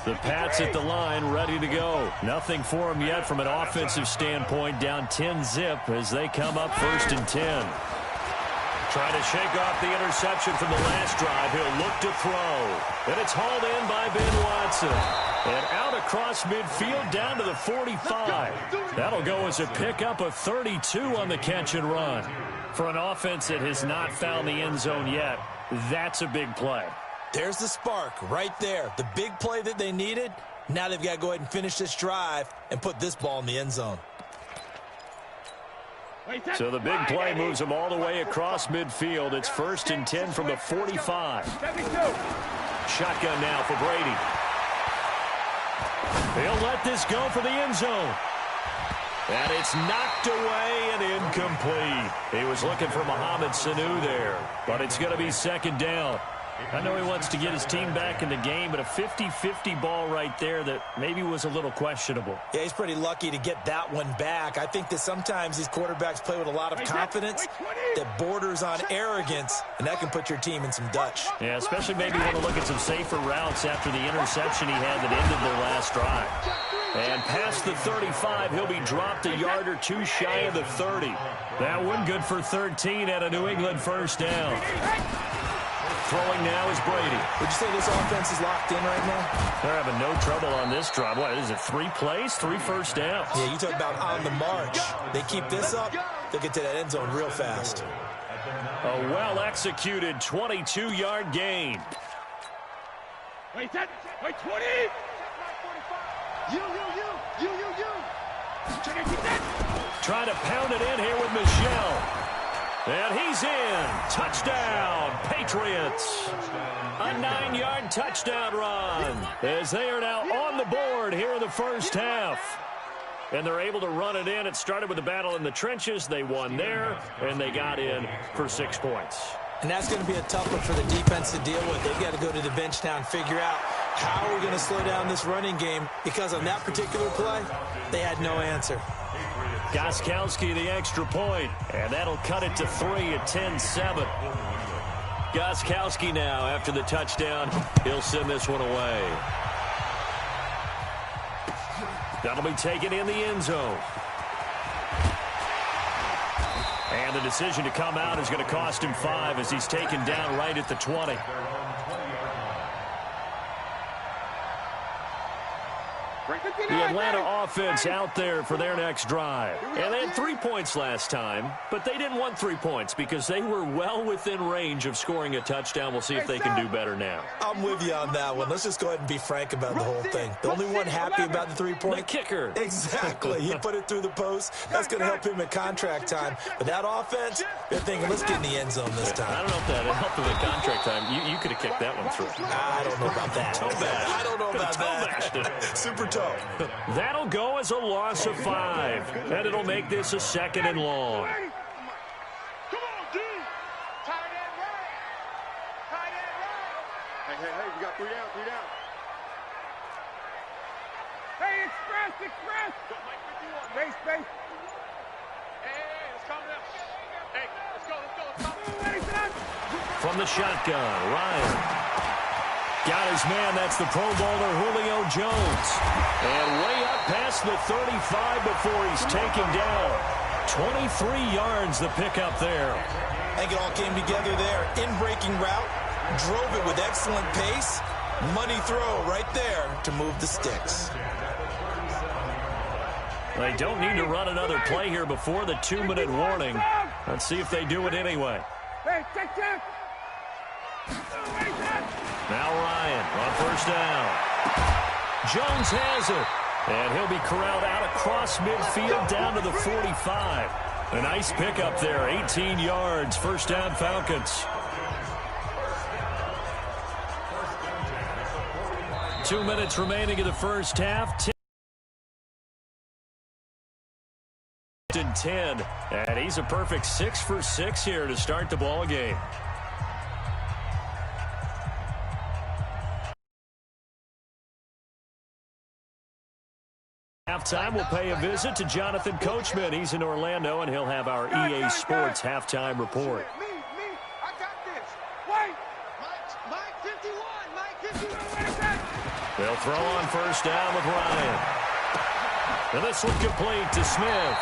The Pats at the line, ready to go. Nothing for them yet from an offensive standpoint. Down 10-zip as they come up 1st and 10. Trying to shake off the interception from the last drive. He'll look to throw. And it's hauled in by Ben Watson. And out across midfield down to the 45. That'll go as a pickup of 32 on the catch and run. For an offense that has not found the end zone yet, that's a big play. There's the spark right there. The big play that they needed. Now they've got to go ahead and finish this drive and put this ball in the end zone. So the big play moves them all the way across midfield. It's 1st and 10 from the 45. Shotgun now for Brady. He'll let this go for the end zone. And it's knocked away and incomplete. He was looking for Mohamed Sanu there, but it's going to be 2nd down. I know he wants to get his team back in the game, but a 50-50 ball right there that maybe was a little questionable. Yeah, he's pretty lucky to get that one back. I think that sometimes these quarterbacks play with a lot of confidence that borders on arrogance, and that can put your team in some Dutch. Yeah, especially maybe want to look at some safer routes after the interception he had that ended their last drive. And past the 35, he'll be dropped a yard or 2 shy of the 30. That one good for 13 at a New England 1st down. Throwing now is Brady. Would you say this offense is locked in right now? They're having no trouble on this drive. What is it, 3 plays, 3 first downs? Yeah, you talk about on the march. They keep this up, they'll get to that end zone real fast. A well-executed 22-yard gain. Wait, 20! You. Trying to pound it in here with Michelle. And he's in. Touchdown, Patriots. A 9-yard touchdown run as they are now on the board here in the first half. And they're able to run it in. It started with a battle in the trenches. They won there, and they got in for 6 points. And that's going to be a tough one for the defense to deal with. They've got to go to the bench now and figure out how we're going to slow down this running game, because on that particular play, they had no answer. Gostkowski the extra point, and that'll cut it to 3 at 10-7. Gostkowski now, after the touchdown, he'll send this one away. That'll be taken in the end zone. And the decision to come out is going to cost him 5 as he's taken down right at the 20. The Atlanta offense out there for their next drive. And they had 3 points last time, but they didn't want 3 points because they were well within range of scoring a touchdown. We'll see if they can do better now. I'm with you on that one. Let's just go ahead and be frank about the whole thing. The only one happy about the 3-point. The kicker. Exactly. He put it through the post. That's going to help him at contract time. But that offense, they're thinking, let's get in the end zone this time. I don't know if that helped him at contract time. You could have kicked that one through. I don't know about that. Toe bash. I don't know about that. Super toe. That'll go as a loss of 5. And it'll make this a 2nd and long. Come on, dude! Tight end right! Hey, we got 3 down, 3 down. Hey, express! Space! Hey, let's calm down. Hey, let's go. from the shotgun. Ryan got his man. That's the Pro Bowler Julio Jones. And way up past the 35 before he's taken down. 23 yards the pickup there. I think it all came together there. In-breaking route, drove it with excellent pace. Money throw right there to move the sticks. They don't need to run another play here before the 2-minute warning. Let's see if they do it anyway. Check. Now Ryan on first down. Jones has it. And he'll be corralled out across midfield down to the 45. A nice pickup there, 18 yards, first down Falcons. 2 minutes remaining in the first half. 10. And he's a perfect 6 for 6 here to start the ball game. Halftime, we'll pay a visit to Jonathan Coachman. He's in Orlando, and he'll have our EA Sports halftime report. Me, I got this. Wait. Mike 51, They'll throw on first down with Ryan. And this one complete to Smith.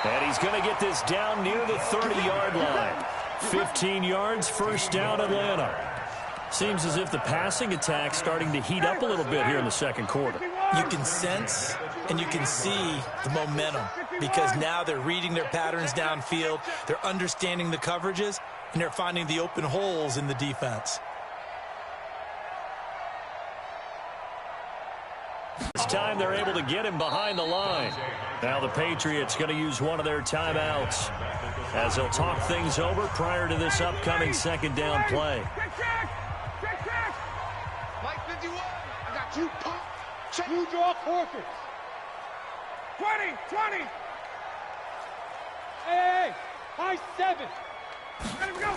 And he's going to get this down near the 30-yard line. 15 yards, first down Atlanta. Seems as if the passing attack's starting to heat up a little bit here in the second quarter. You can sense and you can see the momentum because now they're reading their patterns downfield, they're understanding the coverages, and they're finding the open holes in the defense. This time they're able to get him behind the line. Now the Patriots going to use one of their timeouts as they'll talk things over prior to this upcoming second down play. Mike 51, I got you. Check. You draw quarters. 20. Hey, high 7. Ready to go.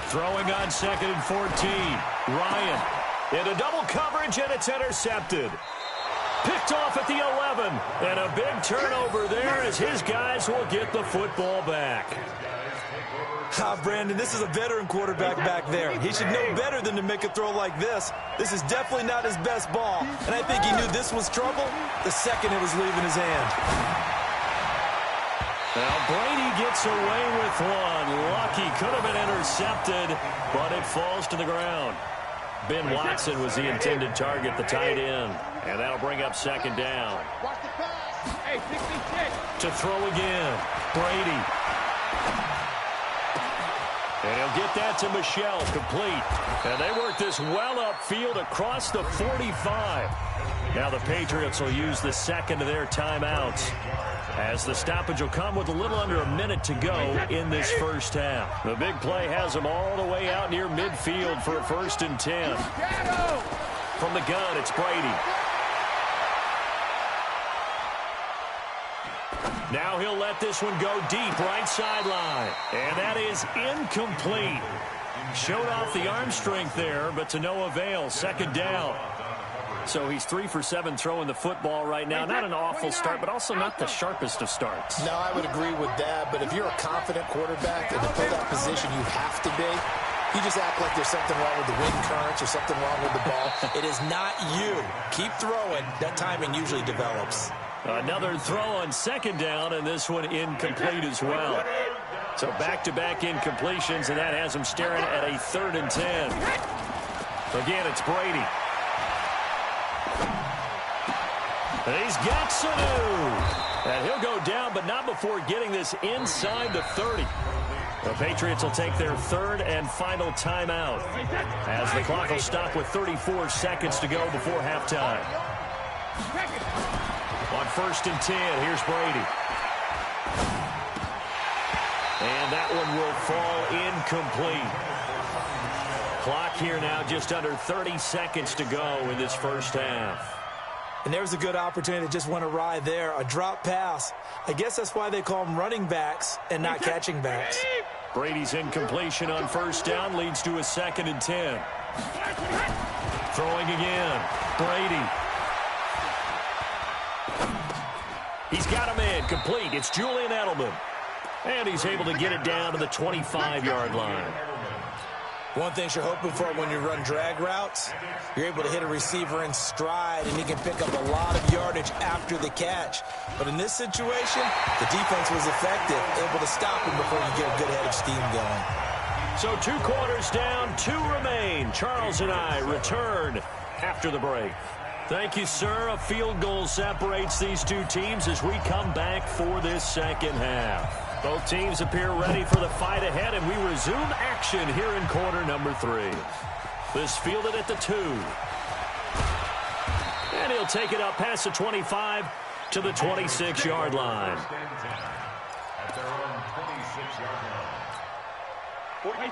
Throwing on 2nd and 14. Ryan into double coverage, and it's intercepted. Picked off at the 11. And a big turnover there as his guys will get the football back. Brandon, this is a veteran quarterback back there. He should know better than to make a throw like this. This is definitely not his best ball. And I think he knew this was trouble the second it was leaving his hand. Now Brady gets away with one. Lucky, could have been intercepted, but it falls to the ground. Ben Watson was the intended target, the tight end. And that'll bring up second down. Watch the pass. Hey, 66. To throw again. Brady. And he'll get that to Michelle, complete. And they work this well upfield across the 45. Now the Patriots will use the second of their timeouts, as the stoppage will come with a little under a minute to go in this first half. The big play has them all the way out near midfield for a 1st and 10. From the gun, it's Brady. Now he'll let this one go deep, right sideline. And that is incomplete. Showed off the arm strength there, but to no avail. Second down. So he's 3 for 7 throwing the football right now. Not an awful start, but also not the sharpest of starts. No, I would agree with that. But if you're a confident quarterback and to play that position, you have to be. You just act like there's something wrong with the wind currents or something wrong with the ball. It is not you. Keep throwing. That timing usually develops. Another throw on second down, and this one incomplete as well. So back-to-back incompletions, and that has him staring at a 3rd and 10. Again, it's Brady. And he's got Sanu. And he'll go down, but not before getting this inside the 30. The Patriots will take their 3rd and final timeout, as the clock will stop with 34 seconds to go before halftime. On 1st and 10, here's Brady. And that one will fall incomplete. Clock here now just under 30 seconds to go in this first half. And there's a good opportunity to just went awry there. A drop pass. I guess that's why they call them running backs and not catching backs. Brady's incompletion on first down leads to a 2nd and 10. Throwing again. Brady. He's got him in. Complete. It's Julian Edelman. And he's able to get it down to the 25-yard line. One thing you're hoping for when you run drag routes, you're able to hit a receiver in stride, and he can pick up a lot of yardage after the catch. But in this situation, the defense was effective, able to stop him before you get a good head of steam going. So 2 quarters down, 2 remain. Charles and I return after the break. Thank you, sir. A field goal separates these two teams as we come back for this second half. Both teams appear ready for the fight ahead, and we resume action here in quarter number 3. This fielded at the 2. And he'll take it up past the 25 to the 26-yard line.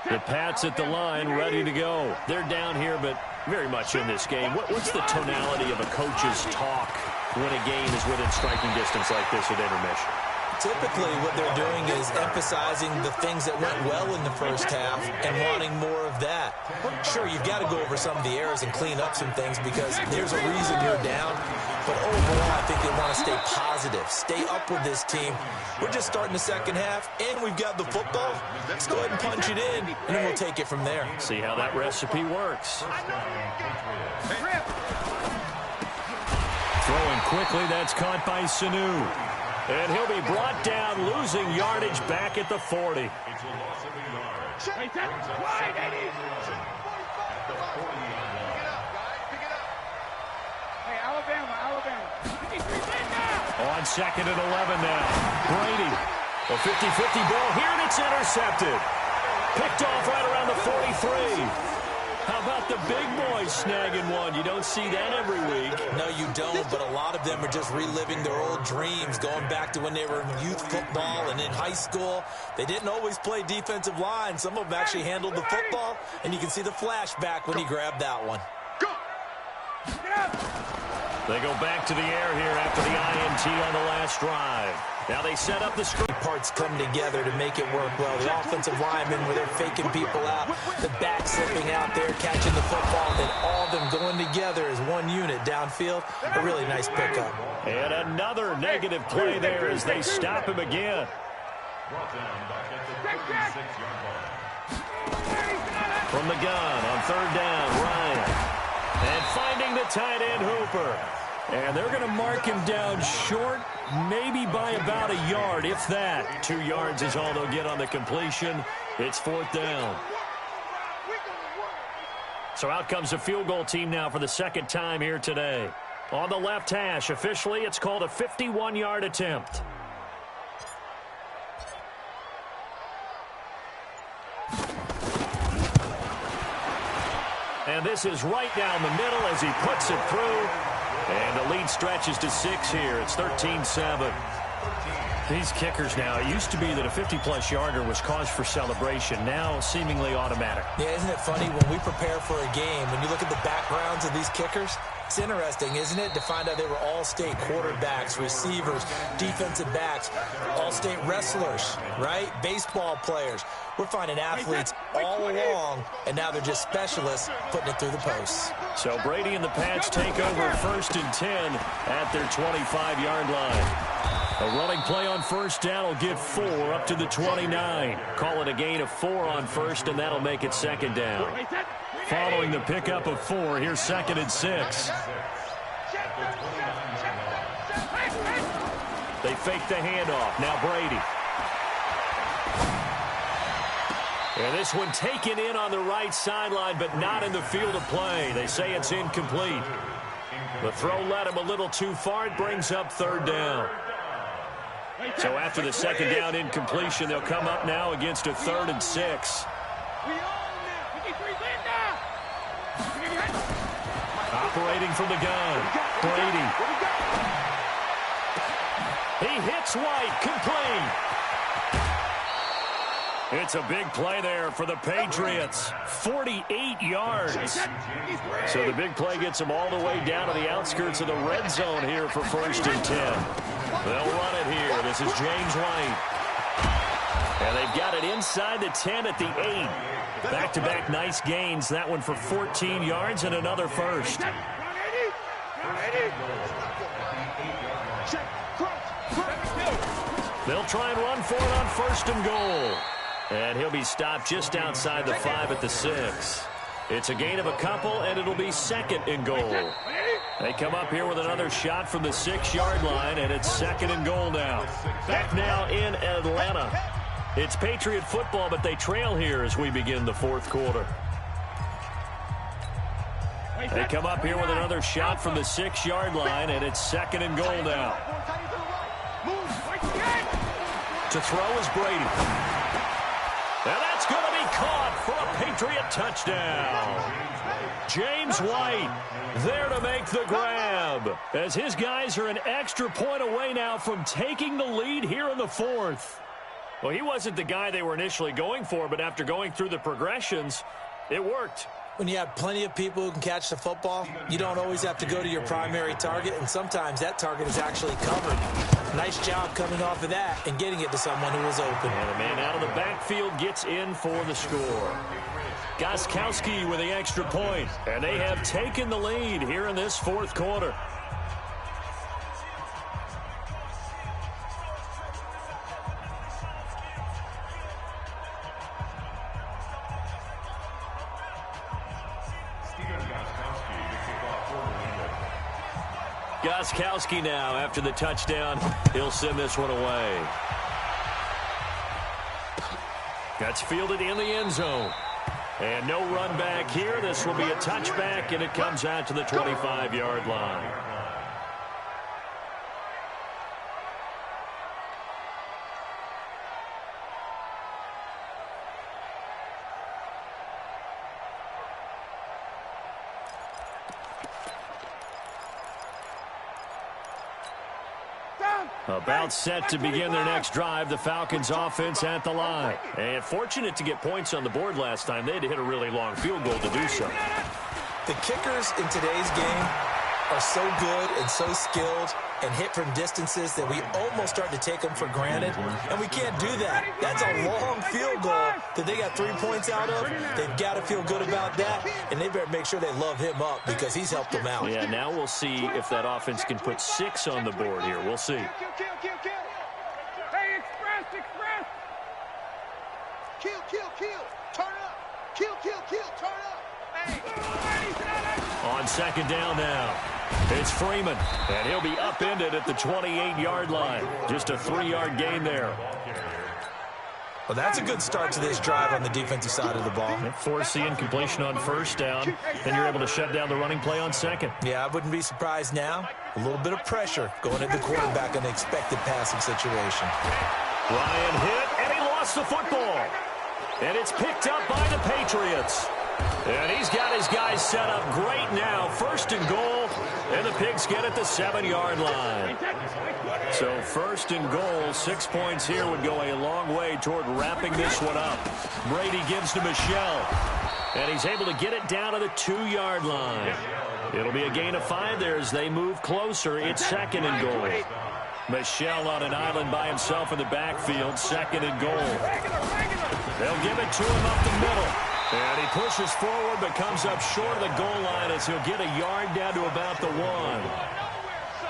The Pats at the line, ready to go. They're down here, but very much in this game. What's the tonality of a coach's talk when a game is within striking distance like this at intermission? Typically, what they're doing is emphasizing the things that went well in the first half and wanting more of that. Sure, you've got to go over some of the errors and clean up some things because there's a reason you're down. But overall, I think they want to stay positive, stay up with this team. We're just starting the second half, and we've got the football. Let's go ahead and punch it in, and then we'll take it from there. See how that recipe works. Throwing quickly, that's caught by Sanu. And he'll be brought down, losing yardage back at the 40. Hey, Alabama. On 2nd and 11 now. Brady, a 50-50 ball here, and it's intercepted. Picked off right around the 43. How about the big boys snagging one? You don't see that every week. No, you don't, but a lot of them are just reliving their old dreams, going back to when they were in youth football and in high school. They didn't always play defensive line. Some of them actually handled the football, and you can see the flashback when he grabbed that one. They go back to the air here after the INT on the last drive. Now they set up the screen. Parts come together to make it work well. The offensive linemen where they're faking people out, the back slipping out there, catching the football, and all of them going together as one unit downfield. A really nice pickup. And another negative play there as they stop him again. From the gun on 3rd down, Ryan. And finding the tight end, Hooper. And they're going to mark him down short, maybe by about a yard, if that. 2 yards is all they'll get on the completion. It's 4th down. So out comes the field goal team now for the second time here today. On the left hash, officially, it's called a 51-yard attempt. And this is right down the middle as he puts it through. And the lead stretches to 6 here. It's 13-7. These kickers now, it used to be that a 50-plus yarder was cause for celebration. Now seemingly automatic. Yeah, isn't it funny when we prepare for a game, when you look at the backgrounds of these kickers, it's interesting, isn't it, to find out they were all-state quarterbacks, receivers, defensive backs, all-state wrestlers, right? Baseball players. We're finding athletes all along, and now they're just specialists putting it through the posts. So Brady and the Pats take over 1st and 10 at their 25-yard line. A running play on 1st down will get 4 up to the 29. Call it a gain of 4 on 1st, and that'll make it 2nd down. Following the pickup of 4, here's 2nd and 6. They fake the handoff. Now Brady. And this one taken in on the right sideline, but not in the field of play. They say it's incomplete. The throw led him a little too far. It brings up 3rd down. So after the 2nd down incompletion, they'll come up now against a 3rd and 6. Operating from the gun, Brady. He hits White, complete. It's a big play there for the Patriots. 48 yards. So the big play gets them all the way down to the outskirts of the red zone here for 1st and 10. They'll run it here. This is James White. And they've got it inside the 10 at the 8. Back-to-back nice gains. That one for 14 yards and another first. They'll try and run for it on 1st and goal. And he'll be stopped just outside the 5 at the 6. It's a gain of a couple, and it'll be second and goal. They come up here with another shot from the 6-yard line, and it's second and goal now. Back now in Atlanta. It's Patriot football, but they trail here as we begin the fourth quarter. They come up here with another shot from the 6-yard line, and it's second and goal now. To throw is Brady. And that's going to be caught for a Patriot touchdown. James White there to make the grab, as his guys are an extra point away now from taking the lead here in the fourth. Well, he wasn't the guy they were initially going for, but after going through the progressions, it worked. When you have plenty of people who can catch the football, you don't always have to go to your primary target, and sometimes that target is actually covered. Nice job coming off of that and getting it to someone who was open. And a man out of the backfield gets in for the score. Gostkowski with the extra point, and they have taken the lead here in this fourth quarter. Gostkowski now after the touchdown. He'll send this one away. That's fielded in the end zone. And no run back here. This will be a touchback, and it comes out to the 25-yard line. About set to begin their next drive, the Falcons offense at the line. And fortunate to get points on the board last time. They had to hit a really long field goal to do so. The kickers in today's game are so good and so skilled and hit from distances that we almost start to take them for granted, and we can't do that. That's a long field goal that they got 3 points out of. They've got to feel good about that, and they better make sure they love him up because he's helped them out. Yeah, now we'll see if that offense can put 6 on the board here. We'll see. Hey, express! Kill, turn up! Kill, turn up! Hey! On second down now, it's Freeman, and he'll be upended at the 28-yard line. Just a 3-yard gain there. Well, that's a good start to this drive on the defensive side of the ball. Force the incompletion on first down, and you're able to shut down the running play on second. Yeah, I wouldn't be surprised now. A little bit of pressure going at the quarterback in an expected passing situation. Ryan hit, and he lost the football. And it's picked up by the Patriots. And he's got his guys set up great now. First and goal, and the Pigs get at the 7-yard line. So first and goal, 6 points here would go a long way toward wrapping this one up. Brady gives to Michelle, and he's able to get it down to the 2-yard line. It'll be a gain of 5 there as they move closer. It's second and goal. Michelle on an island by himself in the backfield, second and goal. They'll give it to him up the middle. And he pushes forward but comes up short of the goal line as he'll get a yard down to about the 1.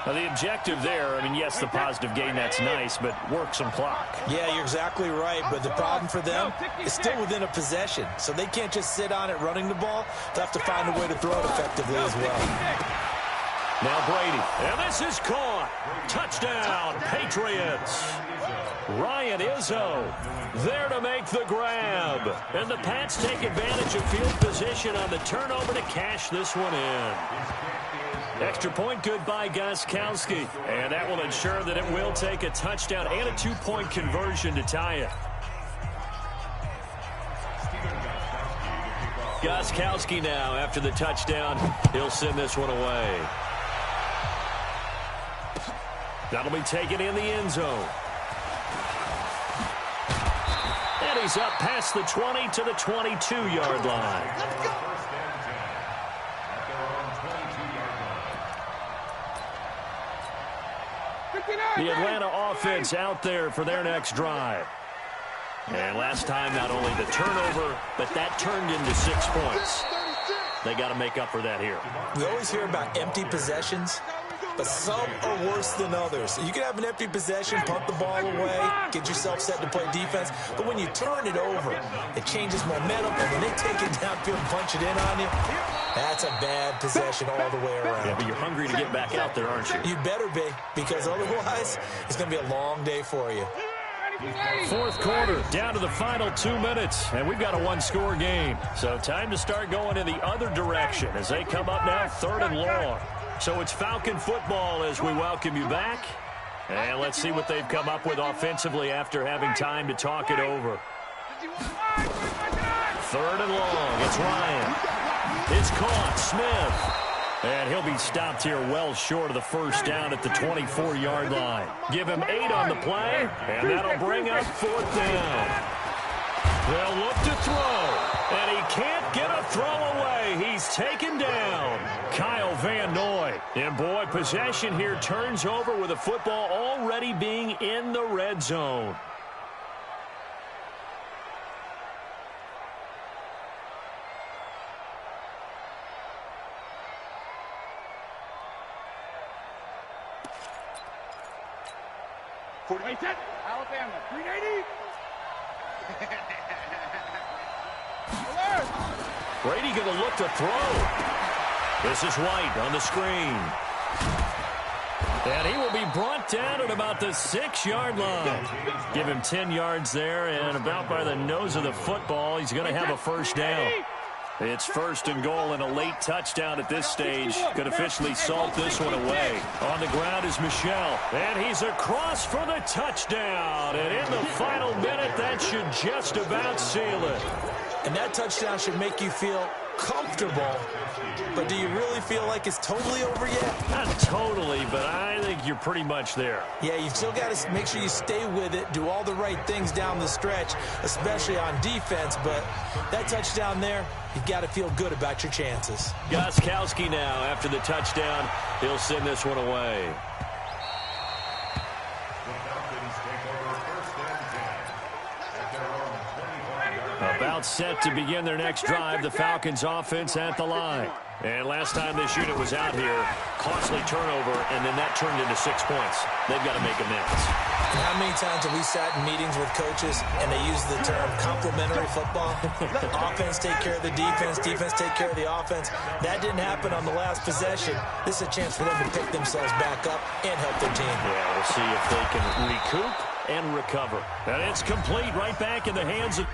Now, the objective there, I mean, yes, the positive gain, that's nice, but work some clock. Yeah, you're exactly right, but the problem for them is still within a possession, so they can't just sit on it running the ball. They'll have to find a way to throw it effectively as well. Now Brady, and this is caught. Touchdown, Patriots. Ryan Izzo there to make the grab. And the Pats take advantage of field position on the turnover to cash this one in. Extra point good by Gostkowski. And that will ensure that it will take a touchdown and a 2-point conversion to tie it. Gostkowski now after the touchdown. He'll send this one away. That'll be taken in the end zone. And he's up past the 20 to the 22-yard line. The Atlanta offense out there for their next drive. And last time, not only the turnover, but that turned into 6 points. They got to make up for that here. We always hear about empty possessions. but some are worse than others. You can have an empty possession, punt the ball away, get yourself set to play defense, but when you turn it over, it changes momentum, and when they take it downfield and punch it in on you, that's a bad possession all the way around. Yeah, but you're hungry to get back out there, aren't you? You better be, because otherwise, it's going to be a long day for you. Fourth quarter, down to the final 2 minutes, and we've got a one-score game. So time to start going in the other direction as they come up now 3rd and long. So it's Falcon football as we welcome you back. And let's see what they've come up with offensively after having time to talk it over. 3rd and long, it's Ryan. It's caught, Smith. And he'll be stopped here well short of the first down at the 24-yard line. Give him 8 on the play, and that'll bring up 4th down. They'll look to throw, and he can't get a throw away. He's taken down. Kyle Van Noy. And, boy, possession here turns over with the football already being in the red zone. Alabama, 380. Brady going to look to throw. This is White on the screen. And he will be brought down at about the 6-yard line. Give him 10 yards there, and about by the nose of the football, he's going to have a first down. It's 1st and goal and a late touchdown at this stage. Could officially salt this one away. On the ground is Michel, and he's across for the touchdown. And in the final minute, that should just about seal it. And that touchdown should make you feel comfortable. But do you really feel like it's totally over yet? Not totally, but I think you're pretty much there. Yeah, you've still got to make sure you stay with it, do all the right things down the stretch, especially on defense. But that touchdown there, you've got to feel good about your chances. Gostkowski now, after the touchdown, he'll send this one away. About set to begin their next drive, the Falcons offense at the line. And last time this unit was out here, costly turnover, and then that turned into 6 points. They've got to make amends. And how many times have we sat in meetings with coaches and they use the term complementary football? Offense take care of the defense, defense take care of the offense. That didn't happen on the last possession. This is a chance for them to pick themselves back up and help their team. Yeah, we'll see if they can recoup and recover. And it's complete right back in the hands of...